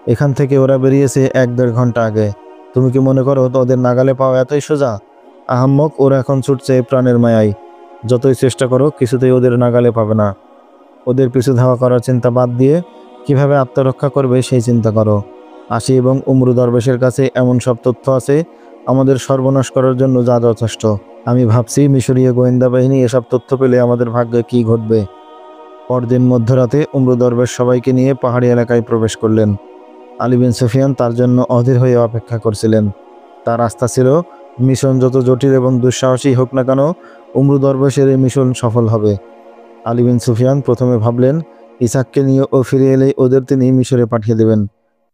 এখান থেকে ওরা বেরিয়েছে 1-1.5 ঘন্টা আগে। তুমি কি মনে করো ওদের নাগালে পাওয়া এতই সোজা? আহাম্মক, ওরা এখন ছুটছে প্রাণের মায়ায়। যতই চেষ্টা করো কিছুতেই ওদের নাগালে পাবে না। ওদের পিছু ধাওয়া করার চিন্তা বাদ দিয়ে কিভাবে আত্মরক্ষা করবে সেই চিন্তা করো। আশি এবং উমরু দরবেশের কাছে এমন সব তথ্য আছে আমাদের সর্বনাশ করার জন্য যা যথেষ্ট। আমি ভাবছি মিশরীয় গোয়েন্দা বাহিনী এসব তথ্য পেলে আমাদের ভাগ্যে কী ঘটবে। পরদিন মধ্যরাতে উমরু দরবেশ সবাইকে নিয়ে পাহাড়ি এলাকায় প্রবেশ করলেন। আলী বিন সুফিয়ান তার জন্য অধীর হয়ে অপেক্ষা করছিলেন। তার আস্থা ছিল মিশন যত জটিল এবং দুঃসাহসী হোক না কেন, উমরু দরবেশের এই মিশন সফল হবে। আলী বিন সুফিয়ান প্রথমে ভাবলেন ইসহাককে নিয়ে ও ফিরে এলেই ওদের তিনি মিশরে পাঠিয়ে দেবেন।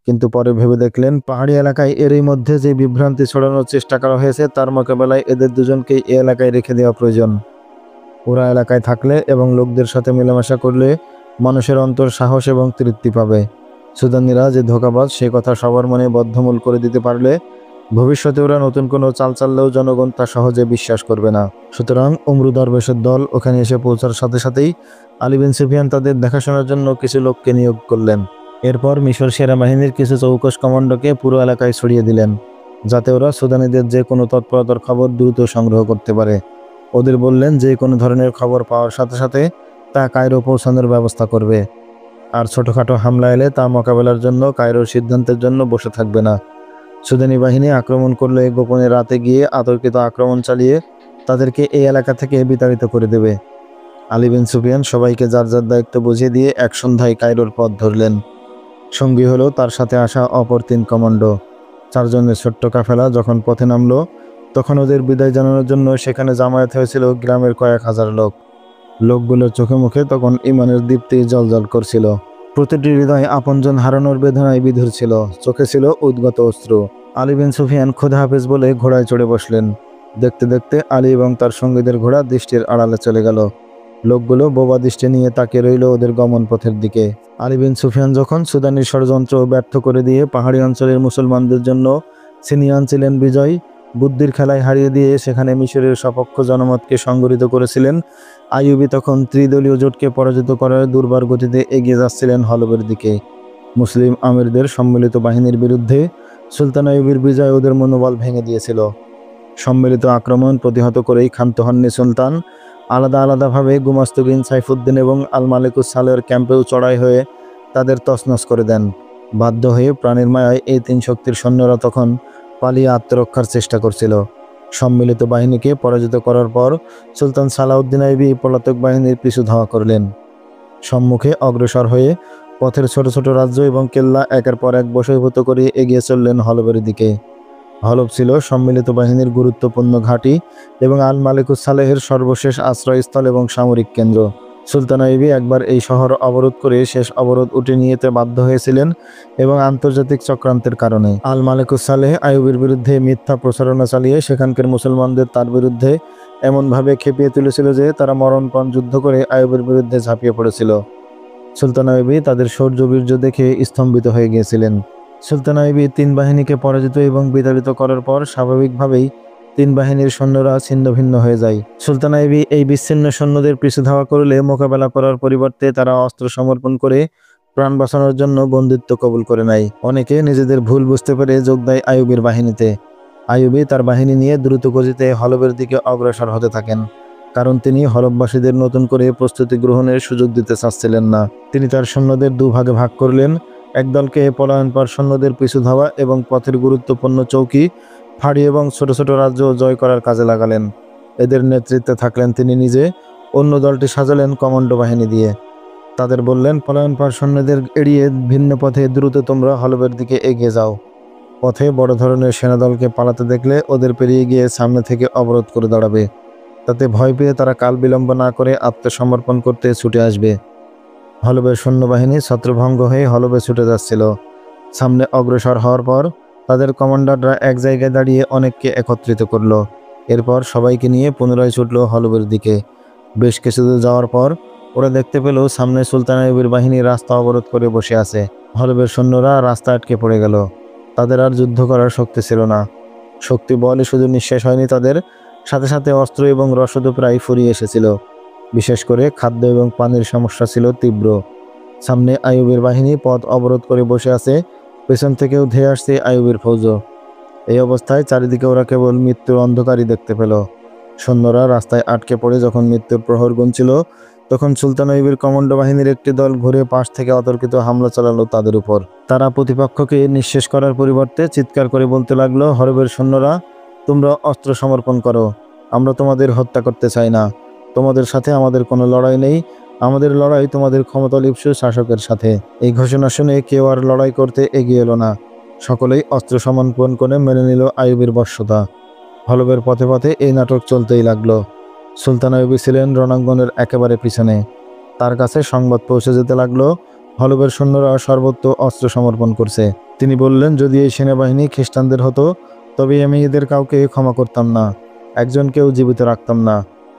কিন্তু পরে ভেবে দেখলেন পাহাড়ি এলাকায় এরই মধ্যে যে বিভ্রান্তি ছড়ানোর চেষ্টা করা হয়েছে তার মোকাবেলায় এদের দুজনকেই এ এলাকায় রেখে দেওয়া প্রয়োজন। ওরা এলাকায় থাকলে এবং লোকদের সাথে মেলামেশা করলে মানুষের অন্তর সাহস এবং তৃপ্তি পাবে। সুদানিরা যে ধোঁকাবাজ সে কথা সবার মনে বদ্ধমূল করে দিতে পারলে ভবিষ্যতে ওরা নতুন কোনো চাল চাললেও জনগণ তা সহজে বিশ্বাস করবে না। সুতরাং উমরু দরবেশের দল ওখানে এসে পৌঁছার সাথে সাথেই আলী বিন সুফিয়ান তাদের দেখাশোনার জন্য কিছু লোককে নিয়োগ করলেন। এরপর মিশর সেনাবাহিনীর কিছু চৌকস কমান্ডোকে পুরো এলাকায় ছড়িয়ে দিলেন, যাতে ওরা সুদানিদের যে কোনো তৎপরতার খবর দ্রুত সংগ্রহ করতে পারে। ওদের বললেন যে কোনো ধরনের খবর পাওয়ার সাথে সাথে তা কায়রো পৌঁছানোর ব্যবস্থা করবে। আর ছোটখাটো হামলা এলে তা মোকাবেলার জন্য কায়রোর সিদ্ধান্তের জন্য বসে থাকবে না। সুদানি বাহিনী আক্রমণ করলে গোপনে রাতে গিয়ে অতর্কিত আক্রমণ চালিয়ে তাদেরকে এই এলাকা থেকে বিতাড়িত করে দেবে। আলী বিন সুফিয়ান সবাইকে যার যার দায়িত্ব বুঝিয়ে দিয়ে এক সন্ধ্যায় কায়রোর পথ ধরলেন। সঙ্গী হলো তার সাথে আসা অপর 3 কমান্ডো। 4 জনের ছোট্ট কাফেলা যখন পথে নামলো তখন ওদের বিদায় জানানোর জন্য সেখানে জামায়াত হয়েছিল গ্রামের কয়েক হাজার লোক। লোকগুলোর চোখে মুখে তখন ইমানের দীপ্তি জ্বলজ্বল করছিল। প্রতিটি হৃদয় আপনজন হারানোর বেদনায় বিধুর ছিল, চোখে ছিল উদ্গত অশ্রু। আলী বিন সুফিয়ান খোদা হাফেজ বলে ঘোড়ায় চড়ে বসলেন। দেখতে দেখতে আলী এবং তার সঙ্গীদের ঘোড়া দৃষ্টির আড়ালে চলে গেল। লোকগুলো বোবা দৃষ্টি নিয়ে তাকিয়ে রইল ওদের গমন পথের দিকে। আলী বিন সুফিয়ান যখন সুদানির ষড়যন্ত্র ব্যর্থ করে দিয়ে পাহাড়ি অঞ্চলের মুসলমানদের জন্য ছিনিয়ে আনছিলেন বিজয়, বুদ্ধির খেলায় হারিয়ে দিয়ে সেখানে মিশরের সপক্ষ জনমতকে সংগঠিত করেছিলেন, আইয়ুবী তখন ত্রিদলীয় জোটকে পরাজিত করার দুর্বার গতিতে এগিয়ে যাচ্ছিলেন হলবের দিকে। মুসলিম আমিরদের সম্মিলিত বাহিনীর বিরুদ্ধে সুলতান আইয়ুবীর বিজয় ওদের মনোবল ভেঙে দিয়েছিল। সম্মিলিত আক্রমণ প্রতিহত করেই ক্ষান্ত হননি সুলতান। আলাদা আলাদাভাবে গুমাস্ত বিন সাইফুদ্দিন এবং আল মালিকুস সালেহর ক্যাম্পেও চড়াই হয়ে তাদের তছনছ করে দেন। বাধ্য হয়ে প্রাণের মায়ায় এই 3 শক্তির সৈন্যরা তখন পালিয়ে আত্মরক্ষার চেষ্টা করছিল। সম্মিলিত বাহিনীকে পরাজিত করার পর সুলতান সালাউদ্দিন আইয়ুবী পলাতক বাহিনীর পিছু ধাওয়া করলেন। সম্মুখে অগ্রসর হয়ে পথের ছোট ছোট রাজ্য এবং কেল্লা একের পর এক বশীভূত করে এগিয়ে চললেন হলবের দিকে। হলব ছিল সম্মিলিত বাহিনীর গুরুত্বপূর্ণ ঘাঁটি এবং আল মালিকুস সালেহের সর্বশেষ আশ্রয়স্থল এবং সামরিক কেন্দ্র। সুলতান আইয়ুবী একবার এই শহর অবরোধ করে শেষ অবরোধ উঠে নিয়ে যেতে বাধ্য হয়েছিলেন এবং আন্তর্জাতিক চক্রান্তের কারণে। আল মালিকুস সালেহ আইয়ুবীর বিরুদ্ধে মিথ্যা প্রচারণা চালিয়ে সেখানকার মুসলমানদের তার বিরুদ্ধে এমনভাবে খেপিয়ে তুলেছিল যে তারা মরণপণ যুদ্ধ করে আইয়ুবীর বিরুদ্ধে ঝাঁপিয়ে পড়েছিল। সুলতান আইয়ুবী তাদের শৌর্যবীর্য দেখে স্তম্ভিত হয়ে গিয়েছিলেন। সুলতান আইয়ুবী 3 বাহিনীকে পরাজিত এবং বিতাড়িত করার পর স্বাভাবিকভাবেই 3 বাহিনীর সৈন্যরা ছিন্ন ভিন্ন হয়ে যায়। সুলতান আইয়ুবী এই বিচ্ছিন্ন সৈন্যদের পিছু ধাওয়া করলে মোকাবেলা করার পরিবর্তে তারা অস্ত্র সমর্পণ করে প্রাণ বাঁচানোর জন্য বন্দিত্ব কবুল করে নেয়। অনেকে নিজেদের ভুল বুঝতে পেরে যোগ দেয় আইয়ুবীর বাহিনীতে। আইয়ুবী তার বাহিনী নিয়ে দ্রুত গতিতে হলবের দিকে অগ্রসর হতে থাকেন, কারণ তিনি হলববাসীদের নতুন করে প্রস্তুতি গ্রহণের সুযোগ দিতে চাচ্ছিলেন না। তিনি তার সৈন্যদের 2 ভাগে ভাগ করলেন। এক দলকে পলায়নপর সৈন্যদের পিছু ধাওয়া এবং পথের গুরুত্বপূর্ণ চৌকি, ফাঁড়ি এবং ছোট ছোট রাজ্য জয় করার কাজে লাগালেন। এদের নেতৃত্বে থাকলেন তিনি নিজে। অন্য দলটি সাজালেন কমান্ডো বাহিনী দিয়ে। তাদের বললেন, পলায়নপর সৈন্যদের এড়িয়ে ভিন্ন পথে দ্রুত তোমরা হলবের দিকে এগিয়ে যাও। পথে বড় ধরনের সেনাদলকে পালাতে দেখলে ওদের পেরিয়ে গিয়ে সামনে থেকে অবরোধ করে দাঁড়াবে। তাতে ভয় পেয়ে তারা কাল বিলম্ব না করে আত্মসমর্পণ করতে ছুটে আসবে। হলবের সৈন্যবাহিনী ছত্রভঙ্গ হয়ে হলবে ছুটে যাচ্ছিল। সামনে অগ্রসর হওয়ার পর তাদের কমান্ডাররা এক জায়গায় দাঁড়িয়ে অনেককে একত্রিত করল। এরপর সবাইকে নিয়ে পুনরায় ছুটল হলবের দিকে। বেশ কিছুদূর যাওয়ার পর ওরা দেখতে পেল সামনে সুলতান আইয়ুবীর বাহিনী রাস্তা অবরোধ করে বসে আছে। হলবের সৈন্যরা রাস্তা আটকে পড়ে গেল। তাদের আর যুদ্ধ করার শক্তি ছিল না। শক্তি বলে শুধু নিঃশেষ হয়নি, তাদের সাথে সাথে অস্ত্র এবং রসদও প্রায় ফুরিয়ে এসেছিল। বিশেষ করে খাদ্য এবং পানির সমস্যা ছিল তীব্র। সামনে আইয়ুবীর বাহিনী পথ অবরোধ করে বসে আছে, পেছন থেকেও ধেয়ে আসছে আইয়ুবীর ফৌজ। এই অবস্থায় চারিদিকে ওরা কেবল মৃত্যুর অন্ধকারই দেখতে পেল। সৈন্যরা রাস্তায় আটকে পড়ে যখন মৃত্যুর প্রহর গুনছিল, তখন সুলতান আইয়ুবীর কমান্ডো বাহিনীর একটি দল ঘুরে পাশ থেকে অতর্কিত হামলা চালালো তাদের উপর। তারা প্রতিপক্ষকে নিঃশেষ করার পরিবর্তে চিৎকার করে বলতে লাগলো, হরবের সৈন্যরা, তোমরা অস্ত্র সমর্পণ করো। আমরা তোমাদের হত্যা করতে চাই না। তোমাদের সাথে আমাদের কোনো লড়াই নেই। আমাদের লড়াই তোমাদের ক্ষমতালিপ্সু শাসকের সাথে। এই ঘোষণা শুনে কেউ আর লড়াই করতে এগিয়ে এলো না। সকলেই অস্ত্র সমর্পণ করে মেনে নিল আইয়ুবীর বশ্যতা। হলবের পথে পথে এই নাটক চলতেই লাগলো। সুলতান আইয়ুবী ছিলেন রণাঙ্গনের একেবারে পিছনে। তার কাছে সংবাদ পৌঁছে যেতে লাগলো, হলবের সৈন্যরা সর্বত্র অস্ত্র সমর্পণ করছে। তিনি বললেন, যদি এই সেনাবাহিনী খ্রিস্টানদের হতো তবে আমি এদের কাউকে ক্ষমা করতাম না, একজনকেও জীবিত রাখতাম না।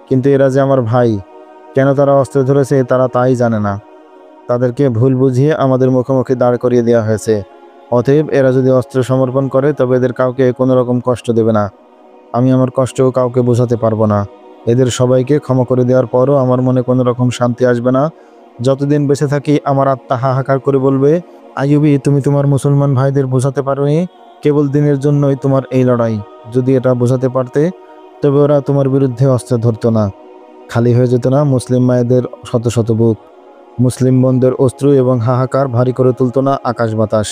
কিন্তু এরা যে আমার ভাই, কেন তারা অস্ত্র ধরেছে তারা তাই জানে না। তাদেরকে ভুল বুঝিয়ে আমাদের মুখোমুখি দাঁড় করিয়ে দেওয়া হয়েছে। অতএব এরা যদি অস্ত্র সমর্পণ করে তবে এদের কাউকে কোনো রকম কষ্ট দেবে না। আমি আমার কষ্টও কাউকে বোঝাতে পারবো না। এদের সবাইকে ক্ষমা করে দেওয়ার পরও আমার মনে কোনো রকম শান্তি আসবে না। যতদিন বেঁচে থাকি আমার আত্মা হাহাকার করে বলবে, আইয়ুবী, তুমি তোমার মুসলমান ভাইদের বোঝাতে পারোনি। কেবল দিনের জন্যই তোমার এই লড়াই। যদি এটা বোঝাতে পারতে তবে ওরা তোমার বিরুদ্ধে অস্ত্র ধরতো না, খালি হয়ে যেত না মুসলিম মায়েদের শত শত বুক। মুসলিম বন্ধুদের অশ্রু এবং হাহাকার ভারী করে তুলত না আকাশ বাতাস।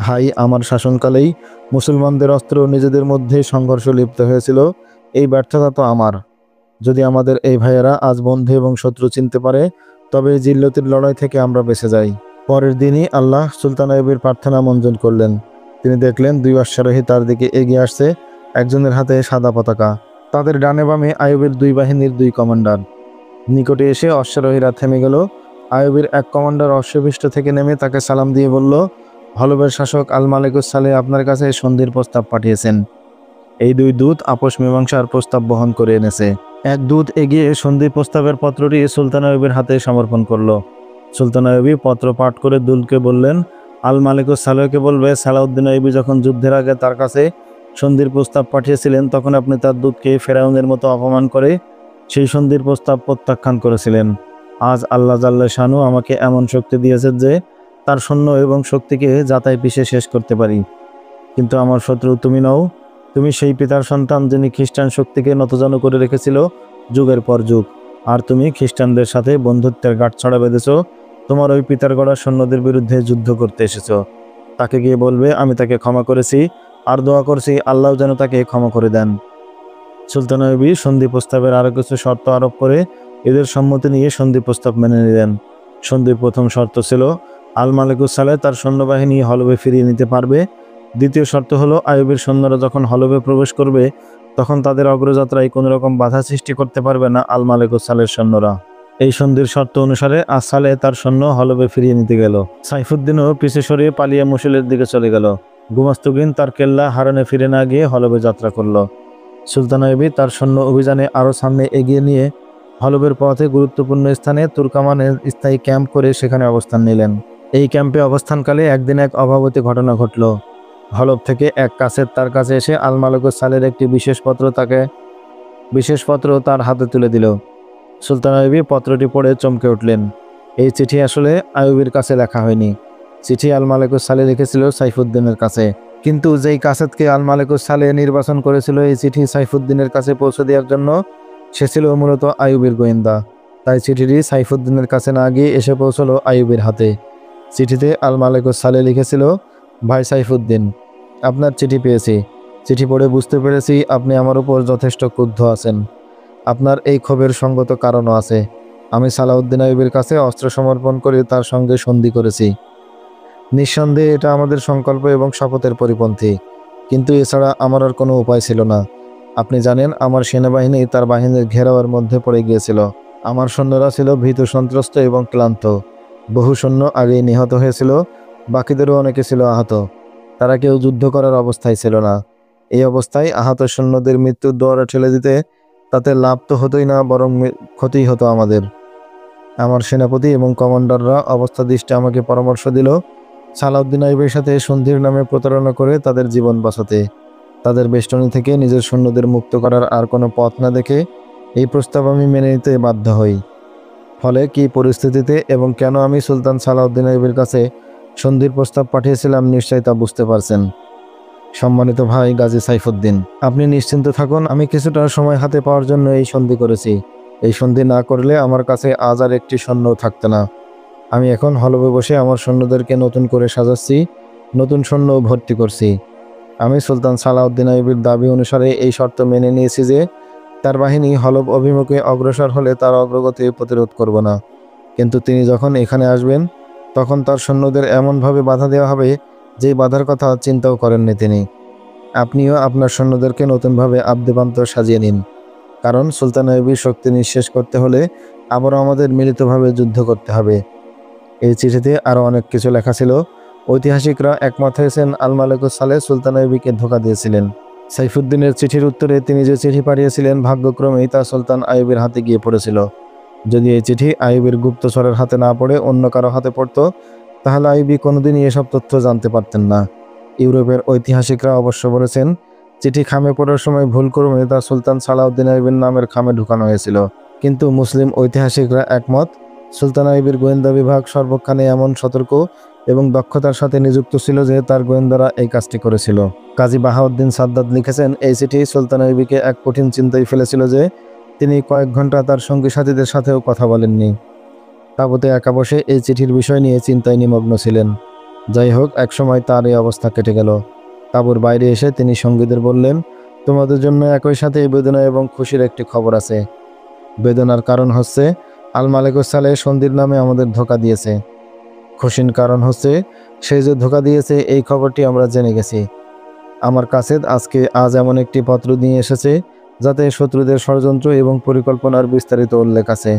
হাই, আমার শাসনকালেই মুসলমানদের অস্ত্র নিজেদের মধ্যে সংঘর্ষ লিপ্ত হয়েছিল। এই ব্যর্থতা তো আমার। যদি আমাদের এই ভাইয়েরা আজ বন্ধু এবং শত্রু চিনতে পারে, তবে এই জিল্লতির লড়াই থেকে আমরা বেঁচে যাই। পরের দিনই আল্লাহ সুলতান আইয়ুবের প্রার্থনা মঞ্জুর করলেন। তিনি দেখলেন 2 অশ্বারোহী তার দিকে এগিয়ে আসছে, একজনের হাতে সাদা পতাকা। তাদের ডানে বামে আইয়ুবের 2 বাহিনীর 2 কমান্ডার। নিকটে এসে অশ্বারোহীরা থেমে গেল। আইয়ুবের এক কমান্ডার অশ্বপৃষ্ঠ থেকে নেমে তাকে সালাম দিয়ে বলল, হলবের শাসক আল মালিকুস সালেহ আপনার কাছে সন্ধির প্রস্তাব পাঠিয়েছেন। এই 2 দূত আপোষ মীমাংসার প্রস্তাব বহন করে এনেছে। এক দূত এগিয়ে সন্ধি প্রস্তাবের পত্রটি সুলতান আইয়ুবের হাতে সমর্পণ করল। সুলতান আইয়ুবী পত্র পাঠ করে দুলকে বললেন, আল মালিকুস সালেহকে বলবে, সালাউদ্দিন আইয়ুবী যখন যুদ্ধের আগে তার কাছে সন্ধির প্রস্তাব পাঠিয়েছিলেন, তখন আপনি তার দূতকে ফেরাউনের মতো অপমান করে সেই সন্ধির প্রস্তাব প্রত্যাখ্যান করেছিলেন। আজ আল্লাহ জাল্লা শানু আমাকে এমন শক্তি দিয়েছে যে তার সৈন্য এবং শক্তিকে যাতায় পিষে শেষ করতে পারি। কিন্তু আমার শত্রু তুমি নও। তুমি সেই পিতার সন্তান যিনি খ্রিস্টান শক্তিকে নতজানু করে রেখেছিল যুগের পর যুগ। আর তুমি খ্রিস্টানদের সাথে বন্ধুত্বের গাঁটছড়া বেঁধেছ। তোমার ওই পিতার গড়া সৈন্যদের বিরুদ্ধে যুদ্ধ করতে এসেছ। তাকে গিয়ে বলবে আমি তাকে ক্ষমা করেছি, আর দোয়া করছি আল্লাহ যেন তাকে ক্ষমা করে দেন। সুলতান আইয়ুবী সন্ধি প্রস্তাবের আরও কিছু শর্ত আরোপ করে এদের সম্মতি নিয়ে সন্ধি প্রস্তাব মেনে নিলেন। সন্ধির প্রথম শর্ত ছিল আল মালিকুস সালেহ তার সৈন্যবাহিনী হলবে ফিরিয়ে নিতে পারবে। দ্বিতীয় শর্ত হলো আইয়ুবের সৈন্যরা যখন হলবে প্রবেশ করবে, তখন তাদের অগ্রযাত্রায় কোনো রকম বাধা সৃষ্টি করতে পারবে না আল মালিকুস সালেহের সৈন্যরা। এই সন্ধির শর্ত অনুসারে আজ সালেহ তার সৈন্য হলবে ফিরিয়ে নিতে গেল। সাইফুদ্দিনও পিছে সরিয়ে পালিয়ে মুসিলের দিকে চলে গেল। গুমাস্তুগিন তার কেল্লা হারানে ফিরে না গিয়ে হলবে যাত্রা করল। সুলতান আইয়ুবী তার সৈন্য অভিযানে আরও সামনে এগিয়ে নিয়ে হলবের পথে গুরুত্বপূর্ণ স্থানে তুর্কামানের স্থায়ী ক্যাম্প করে সেখানে অবস্থান নিলেন। এই ক্যাম্পে অবস্থানকালে একদিন এক অভাবতী ঘটনা ঘটল। হলব থেকে এক কাছের তার কাছে এসে আল মালিকুস সালেহের একটি বিশেষ পত্র তার হাতে তুলে দিল। সুলতান আইয়ুবী পত্রটি পড়ে চমকে উঠলেন। এই চিঠি আসলে আইয়ুবীর কাছে লেখা হয়নি। চিঠি আল মালিকুস সালেহ লিখেছিল সাইফুদ্দিনের কাছে। কিন্তু যেই কাসেদকে আল মালিকুস সালেহ নির্বাচন করেছিল এই চিঠি সাইফুদ্দিনের কাছে পৌঁছে দেওয়ার জন্য, সে ছিল মূলত আইয়ুবীর গোয়েন্দা। তাই চিঠিটি সাইফুদ্দিনের কাছে না গিয়ে এসে পৌঁছলো আইয়ুবীর হাতে। চিঠিতে আল মালিকুস সালেহ লিখেছিল, ভাই সাইফুদ্দিন, আপনার চিঠি পেয়েছি। চিঠি পড়ে বুঝতে পেরেছি আপনি আমার উপর যথেষ্ট ক্রুদ্ধ আছেন। আপনার এই ক্ষোভের সঙ্গত কারণও আছে। আমি সালাউদ্দিন আইয়ুবীর কাছে অস্ত্র সমর্পণ করে তার সঙ্গে সন্ধি করেছি। নিঃসন্দেহে এটা আমাদের সংকল্প এবং শপথের পরিপন্থী, কিন্তু এছাড়া আমার আর কোনো উপায় ছিল না। আপনি জানেন আমার সেনাবাহিনী তার বাহিনীর ঘেরাওয়ের মধ্যে পড়ে গিয়েছিল। আমার সৈন্যরা ছিল ভীত সন্ত্রস্ত এবং ক্লান্ত। বহু সৈন্য আগেই নিহত হয়েছিল, বাকিদেরও অনেকে ছিল আহত। তারা কেউ যুদ্ধ করার অবস্থায় ছিল না। এই অবস্থায় আহত সৈন্যদের মৃত্যুর দুয়ারে ঠেলে দিতে তাতে লাভ তো হতোই না, বরং ক্ষতিই হতো আমাদের। আমার সেনাপতি এবং কমান্ডাররা অবস্থা দৃষ্টে আমাকে পরামর্শ দিল সালাউদ্দিন আইয়ুবের সাথে সন্ধির নামে প্রতারণা করে তাদের জীবন বাঁচাতে। তাদের বেষ্টনী থেকে নিজের সৈন্যদের মুক্ত করার আর কোনো পথ না দেখে এই প্রস্তাব আমি মেনে নিতে বাধ্য হই। ফলে কী পরিস্থিতিতে এবং কেন আমি সুলতান সালাউদ্দিন আইয়ুবের কাছে সন্ধির প্রস্তাব পাঠিয়েছিলাম নিশ্চয়ই তা বুঝতে পারছেন। সম্মানিত ভাই গাজী সাইফুদ্দিন, আপনি নিশ্চিন্ত থাকুন, আমি কিছুটা সময় হাতে পাওয়ার জন্য এই সন্ধি করেছি। এই সন্ধি না করলে আমার কাছে আজ আর একটি সৈন্যও থাকতো না। আমি এখন হলবে বসে আমার সৈন্যদেরকে নতুন করে সাজাচ্ছি, নতুন সৈন্য ভর্তি করছি। আমি সুলতান সালাউদ্দিন আইয়ুবীর দাবি অনুসারে এই শর্ত মেনে নিয়েছি যে তার বাহিনী হলব অভিমুখে অগ্রসর হলে তার অগ্রগতি প্রতিরোধ করব না। কিন্তু তিনি যখন এখানে আসবেন তখন তার সৈন্যদের এমনভাবে বাধা দেওয়া হবে যেই বাধার কথা চিন্তাও করেননি তিনি। আপনিও আপনার সৈন্যদেরকে নতুনভাবে আদ্যপান্ত সাজিয়ে নিন, কারণ সুলতান আইয়ুবীর শক্তি নিঃশেষ করতে হলে আবারও আমাদের মিলিতভাবে যুদ্ধ করতে হবে। এই চিঠিতে আরও অনেক কিছু লেখা ছিল। ঐতিহাসিকরা একমত হয়েছেন আল মালিকুস সালেহ সুলতান আইয়ুবীকে ধোঁকা দিয়েছিলেন। সাইফুদ্দিনের চিঠির উত্তরে তিনি যে চিঠি পাঠিয়েছিলেন ভাগ্যক্রমেই তা সুলতান আইয়ুবীর হাতে গিয়ে পড়েছিল। যদি এই চিঠি আইয়ুবীর গুপ্তচরের হাতে না পড়ে অন্য কারো হাতে পড়ত, তাহলে আইয়ুবী কোনোদিনই এসব তথ্য জানতে পারতেন না। ইউরোপের ঐতিহাসিকরা অবশ্য বলেছেন চিঠি খামে পড়ার সময় ভুলক্রমে তা সুলতান সালাউদ্দিন আইয়ুবীর নামের খামে ঢুকানো হয়েছিল। কিন্তু মুসলিম ঐতিহাসিকরা একমত সুলতান আইয়ুবীর গোয়েন্দা বিভাগ সর্বক্ষণে এমন সতর্ক এবং দক্ষতার সাথে নিযুক্ত ছিল যে তার গোয়েন্দারা এই কাজটি করেছিল। কাজী বাহাউদ্দিন সাদ্দাত লিখেছেন, এই চিঠি সুলতান আইয়ুবীকে এক কঠিন চিন্তায় ফেলেছিল যে তিনি কয়েক ঘন্টা তার সঙ্গী সাথীদের সাথেও কথা বলেননি। তাঁবুতে একা বসে এই চিঠির বিষয় নিয়ে চিন্তায় নিমগ্ন ছিলেন। যাই হোক, একসময় তার এই অবস্থা কেটে গেল। তাঁবুর বাইরে এসে তিনি সঙ্গীদের বললেন, তোমাদের জন্য একই সাথে বেদনা এবং খুশির একটি খবর আছে। বেদনার কারণ হচ্ছে আল মালেকুস সালেহ সন্ধির নামে আমাদের ধোঁকা দিয়েছে। খুশির কারণ হচ্ছে সে যে ধোঁকা দিয়েছে এই খবরটি আমরা জেনে গেছি। আমার কাছে আজ এমন একটি পত্র নিয়ে এসেছে যাতে শত্রুদের ষড়যন্ত্র এবং পরিকল্পনার বিস্তারিত উল্লেখ আছে।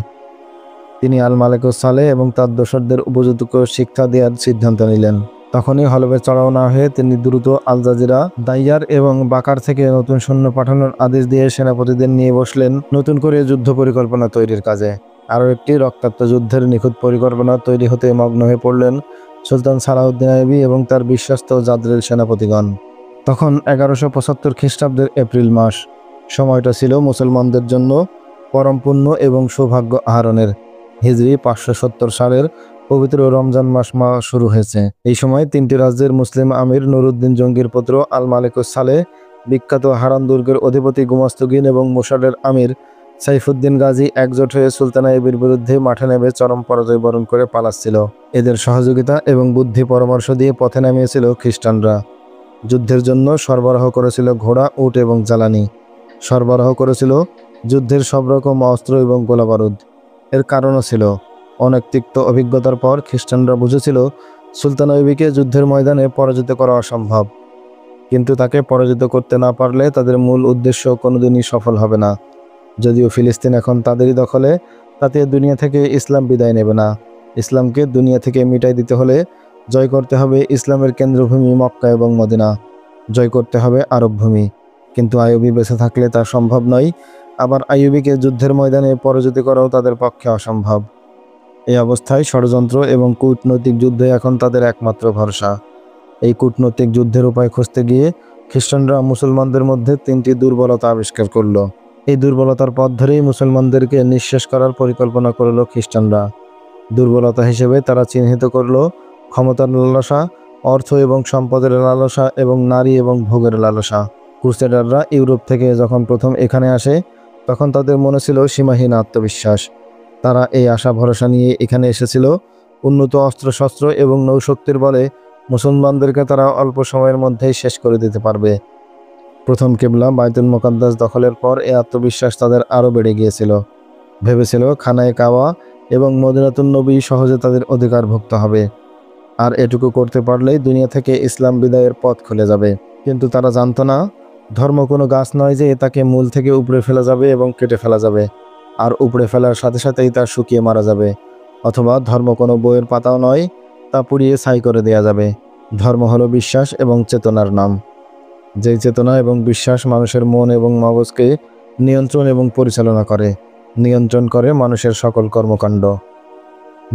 তিনি আল মালেকুস সালেহ এবং তার দোসরদের উপযুক্ত শিক্ষা দেওয়ার সিদ্ধান্ত নিলেন। তখনই হলবে চড়াও না হয়ে তিনি দ্রুত আল জাজিরা, দাইয়ার এবং বাকার থেকে নতুন সৈন্য পাঠানোর আদেশ দিয়ে সেনাপতিদের নিয়ে বসলেন নতুন করে যুদ্ধ পরিকল্পনা তৈরির কাজে। আরও একটি রক্তাক্ত যুদ্ধের নিখুঁত পরিকল্পনা তৈরি হতে মগ্ন হয়ে পড়লেন সুলতান সালাউদ্দিন আইয়ুবী এবং তার বিশ্বস্ত জাদরেল সেনাপতিগণ। তখন 1175 খ্রিস্টাব্দের এপ্রিল মাস। সময়টা ছিল মুসলমানদের জন্য পরম পুণ্য এবং সৌভাগ্য আহরণের। হিজরি 570 সালের পবিত্র রমজান মাস শুরু হয়েছে। এই সময় তিনটি রাজ্যের মুসলিম আমির নুরুদ্দিন জঙ্গির পুত্র আল মালেকুস সালেহ, বিখ্যাত হারান দুর্গের অধিপতি গুমাস্তুগিন এবং মোসালের আমির সাইফুদ্দিন গাজী একজোট হয়ে সুলতান আইয়ুবীর বিরুদ্ধে মাঠে নেমে চরম পরাজয় বরণ করে পালাচ্ছিল। এদের সহযোগিতা এবং বুদ্ধি পরামর্শ দিয়ে পথে নামিয়েছিল খ্রিস্টানরা। যুদ্ধের জন্য সরবরাহ করেছিল ঘোড়া, উট এবং জ্বালানি। সরবরাহ করেছিল যুদ্ধের সব রকম অস্ত্র এবং গোলাবারুদ। এর কারণও ছিল অনেক তিক্ত অভিজ্ঞতার পর খ্রিস্টানরা বুঝেছিল সুলতান আইয়ুবীকে যুদ্ধের ময়দানে পরাজিত করা অসম্ভব। কিন্তু তাকে পরাজিত করতে না পারলে তাদের মূল উদ্দেশ্য কোনোদিনই সফল হবে না। যদিও ফিলিস্তিন এখন তাদেরই দখলে, তাতে দুনিয়া থেকে ইসলাম বিদায় নেবে না। ইসলামকে দুনিয়া থেকে মিটাই দিতে হলে জয় করতে হবে ইসলামের কেন্দ্রভূমি মক্কা এবং মদিনা, জয় করতে হবে আরব ভূমি। কিন্তু আইয়ুবী বেঁচে থাকলে তা সম্ভব নয়। আবার আইয়ুবীকে যুদ্ধের ময়দানে পরাজিত করাও তাদের পক্ষে অসম্ভব। এই অবস্থায় ষড়যন্ত্র এবং কূটনৈতিক যুদ্ধে এখন তাদের একমাত্র ভরসা। এই কূটনৈতিক যুদ্ধের উপায় খুঁজতে গিয়ে খ্রিস্টানরা মুসলমানদের মধ্যে তিনটি দুর্বলতা আবিষ্কার করল। এই দুর্বলতার পথ ধরেই মুসলমানদেরকে নিঃশেষ করার পরিকল্পনা করল খ্রিস্টানরা। দুর্বলতা হিসেবে তারা চিহ্নিত করল ক্ষমতার লালসা, অর্থ এবং সম্পদের লালসা এবং নারী এবং ভোগের লালসা। ক্রুসেডাররা ইউরোপ থেকে যখন প্রথম এখানে আসে তখন তাদের মনে ছিল সীমাহীন আত্মবিশ্বাস। তারা এই আশা ভরসা নিয়ে এখানে এসেছিল উন্নত অস্ত্রশস্ত্র এবং নৌশক্তির বলে মুসলমানদেরকে তারা অল্প সময়ের মধ্যেই শেষ করে দিতে পারবে। প্রথম কিবলা বাইতুল মুকাদ্দাস দখলের পর এই আত্মবিশ্বাস তাদের আরও বেড়ে গিয়েছিল। ভেবেছিল খানায়ে কাবা এবং মদিনাতুন নবী সহজে তাদের অধিকারভুক্ত হবে, আর এটুকু করতে পারলেই দুনিয়া থেকে ইসলাম বিদায়ের পথ খুলে যাবে। কিন্তু তারা জানত না, ধর্ম কোনো গাছ নয় যে তাকে মূল থেকে উপড়ে ফেলা যাবে এবং কেটে ফেলা যাবে, আর উপড়ে ফেলার সাথে সাথেই তা শুকিয়ে মারা যাবে। অথবা ধর্ম কোনো বইয়ের পাতাও নয়, তা পুড়িয়ে ছাই করে দেয়া যাবে। ধর্ম হলো বিশ্বাস এবং চেতনার নাম। যেই চেতনা এবং বিশ্বাস মানুষের মন এবং মগজকে নিয়ন্ত্রণ এবং পরিচালনা করে, নিয়ন্ত্রণ করে মানুষের সকল কর্মকাণ্ড।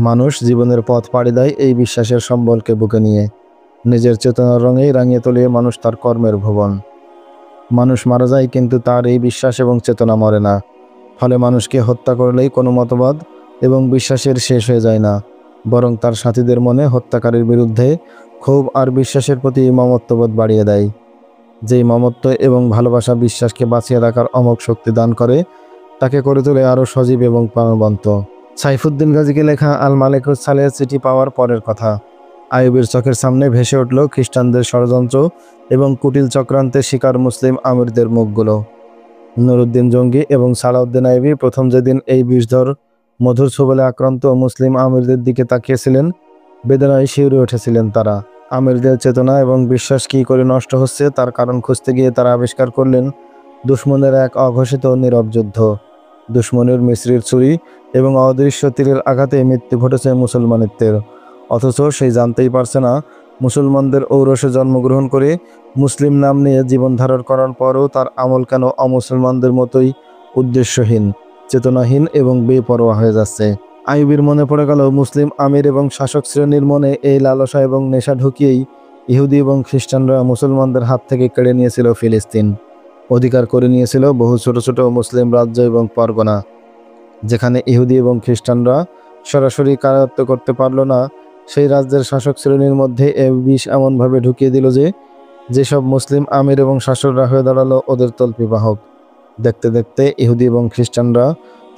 মানুষ জীবনের পথ পাড়ি দেয় এই বিশ্বাসের সম্বলকে বুকে নিয়ে। নিজের চেতনার রঙেই রাঙিয়ে তোলে মানুষ তার কর্মের ভুবন। মানুষ মারা যায়, কিন্তু তার এই বিশ্বাস এবং চেতনা মরে না। ফলে মানুষকে হত্যা করলেই কোনো মতবাদ এবং বিশ্বাসের শেষ হয়ে যায় না, বরং তার সাথীদের মনে হত্যাকারীর বিরুদ্ধে ক্ষোভ আর বিশ্বাসের প্রতি মমত্ববোধ বাড়িয়ে দেয়। যেই মমত্ব এবং ভালোবাসা বিশ্বাসকে বাঁচিয়ে রাখার অমোঘ শক্তি দান করে, তাকে করে তোলে আরও সজীব এবং প্রাণবন্ত। সাইফুদ্দিন গাজীকে লেখা আল মালেকুস সালেহের চিঠি পাওয়ার পরের কথা। আইয়ুবীর চোখের সামনে ভেসে উঠল খ্রিস্টানদের ষড়যন্ত্র এবং কুটিল চক্রান্তের শিকার মুসলিম আমিরদের মুখগুলো। নুরুদ্দিন জঙ্গি এবং সালাউদ্দিন আইয়ুবী প্রথম যেদিন এই বিষধর মধুর ছোবলে আক্রান্ত মুসলিম আমিরদের দিকে তাকিয়েছিলেন, বেদনায় শিউরে উঠেছিলেন তারা। আমিরদের চেতনা এবং বিশ্বাস কী করে নষ্ট হচ্ছে তার কারণ খুঁজতে গিয়ে তারা আবিষ্কার করলেন দুশ্মনের এক অঘোষিত নীরব যুদ্ধ। দুশ্মনের মিসরির ছুরি এবং অদৃশ্য তীরের আঘাতে মৃত্যু ঘটেছে মুসলমানিত্বের, অথচ সেই জানতেই পারছে না মুসলমানদের ঔরসে জন্মগ্রহণ করে মুসলিম নাম নিয়ে জীবনধারণ করার পরও তার আমল কেন অমুসলমানদের মতোই উদ্দেশ্যহীন, চেতনাহীন এবং বেপরোয়া হয়ে যাচ্ছে। আইয়ুবীর মনে পড়ে গেল মুসলিম আমির এবং শাসক শ্রেণীর মনে এই লালসা এবং নেশা ঢুকিয়েই ইহুদি এবং খ্রিস্টানরা মুসলমানদের হাত থেকে কেড়ে নিয়েছিল ফিলিস্তিন, অধিকার করে নিয়েছিল বহু ছোট ছোট মুসলিম রাজ্য এবং পরগনা। যেখানে ইহুদি এবং খ্রিস্টানরা সরাসরি কারায়ত্ত করতে পারল না, সেই রাজ্যের শাসক শ্রেণীর মধ্যে এ বিষ এমনভাবে ঢুকিয়ে দিল যে যেসব মুসলিম আমির এবং শাসকরা হয়ে দাঁড়ালো ওদের তল্পিবাহক। দেখতে দেখতে ইহুদি এবং খ্রিস্টানরা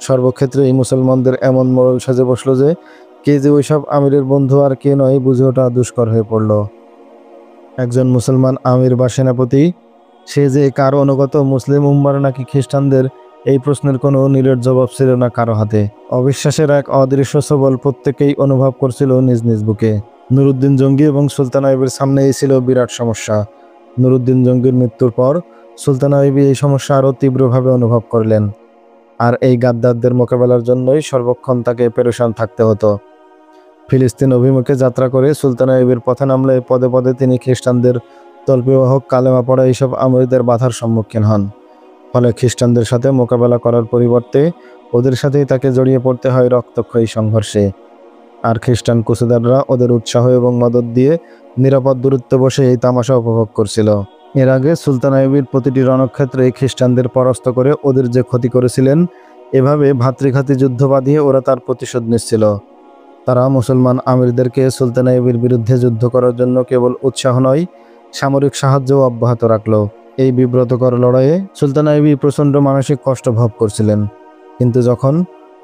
সর্বক্ষেত্রে এই মুসলমানদের এমন মোড়ল সাজে বসলো যে কে যে ওইসব আমিরের বন্ধু আর কে নয় বুঝে ওঠা দুষ্কর হয়ে পড়ল। একজন মুসলমান আমির বা সেনাপতি, সে যে কারো অনুগত, মুসলিম উম্মার নাকি খ্রিস্টানদের, এই প্রশ্নের কোনো নিরেট জবাব ছিল না কারো হাতে। অবিশ্বাসের এক অদৃশ্য সবল প্রত্যেকেই অনুভব করছিল নিজ নিজ বুকে। নুরুদ্দিন জঙ্গি এবং সুলতান আইবের সামনে এই ছিল বিরাট সমস্যা। নুরুদ্দিন জঙ্গির মৃত্যুর পর সুলতান আইবি এই সমস্যা আরও তীব্রভাবে অনুভব করলেন। আর এই গাদ্দারদের মোকাবেলার জন্যই সর্বক্ষণ তাকে পেরেশান থাকতে হতো। ফিলিস্তিন অভিমুখে যাত্রা করে সুলতান আইবের পথে নামলে পদে পদে তিনি খ্রিস্টানদের তল্পিবাহক কালেমা পড়া এইসব আমিরদের বাধার সম্মুখীন হন। ফলে খ্রিস্টানদের সাথে মোকাবেলা করার পরিবর্তে ওদের সাথেই তাকে জড়িয়ে পড়তে হয় রক্তক্ষয়ী সংঘর্ষে। আর খ্রিস্টান কুসেদাররা ওদের উৎসাহ এবং মদত দিয়ে নিরাপদ দূরত্বে বসে এই তামাশা উপভোগ করছিল। এর আগে সুলতান আইবির প্রতিটি রণক্ষেত্রে খ্রিস্টানদের পরাস্ত করে ওদের যে ক্ষতি করেছিলেন, এভাবে ভাতৃঘাতী যুদ্ধ বাঁধিয়ে ওরা তার প্রতিশোধ নিচ্ছিল। তারা মুসলমান আমিরদেরকে সুলতান আইবির বিরুদ্ধে যুদ্ধ করার জন্য কেবল উৎসাহ নয়, সামরিক সাহায্যও অব্যাহত রাখল। এই বিব্রতকর লড়াইয়ে সুলতান আইবি প্রচণ্ড মানসিক কষ্ট ভোগ করছিলেন। কিন্তু যখন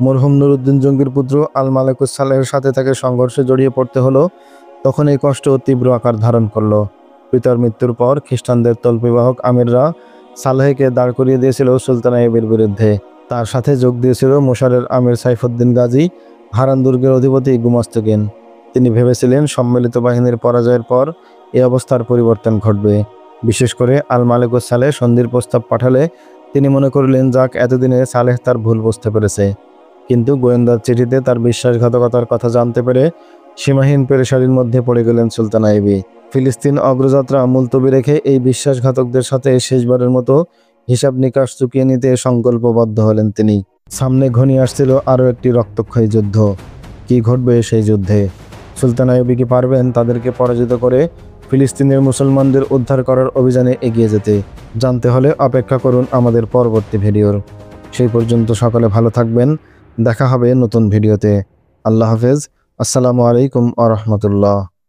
মরহুম নুরুদ্দিন জঙ্গির পুত্র আল মালেকুস সালেহের সাথে তাকে সংঘর্ষে জড়িয়ে পড়তে হলো, তখন এই কষ্ট তীব্র আকার ধারণ করল। পিতার মৃত্যুর পর খ্রিস্টানদের তল্পিবাহক আমিররা সালেহকে দাঁড় করিয়ে দিয়েছিল সুলতান আইবির বিরুদ্ধে। তার সাথে যোগ দিয়েছিল মোশারের আমির সাইফুদ্দিন গাজী, হারান দুর্গের অধিপতি গুমাস্তগিন। তিনি ভেবেছিলেন সম্মিলিত বাহিনীর পরাজয়ের পর এই অবস্থার পরিবর্তন ঘটবে। বিশেষ করে আল মালেকুস সালেহ সন্ধির প্রস্তাব পাঠালে তিনি মনে করলেন যাক, এতদিনে সালেহ তার ভুল বুঝতে পেরেছে। কিন্তু গোয়েন্দার চিঠিতে তার বিশ্বাসঘাতকতার কথা জানতে পেরে সীমাহীন পেরেশানির মধ্যে পড়ে গেলেন সুলতান আইবি। ফিলিস্তিন অগ্রযাত্রা মুলতবি রেখে এই বিশ্বাসঘাতকদের সাথে শেষবারের মতো হিসাব নিকাশ চুকিয়ে নিতে সংকল্পবদ্ধ হলেন তিনি। সামনে ঘনিয়ে আসছিল আরও একটি রক্তক্ষয়ী যুদ্ধ। কি ঘটবে সেই যুদ্ধে? সুলতান আইবি কি পারবেন তাদেরকে পরাজিত করে ফিলিস্তিনের মুসলমানদের উদ্ধার করার অভিযানে এগিয়ে যেতে? জানতে হলে অপেক্ষা করুন আমাদের পরবর্তী ভিডিওর। সেই পর্যন্ত সকলে ভালো থাকবেন। দেখা হবে নতুন ভিডিওতে। আল্লাহ হাফেজ। আসসালামু আলাইকুম আ রহমতুল্লাহ।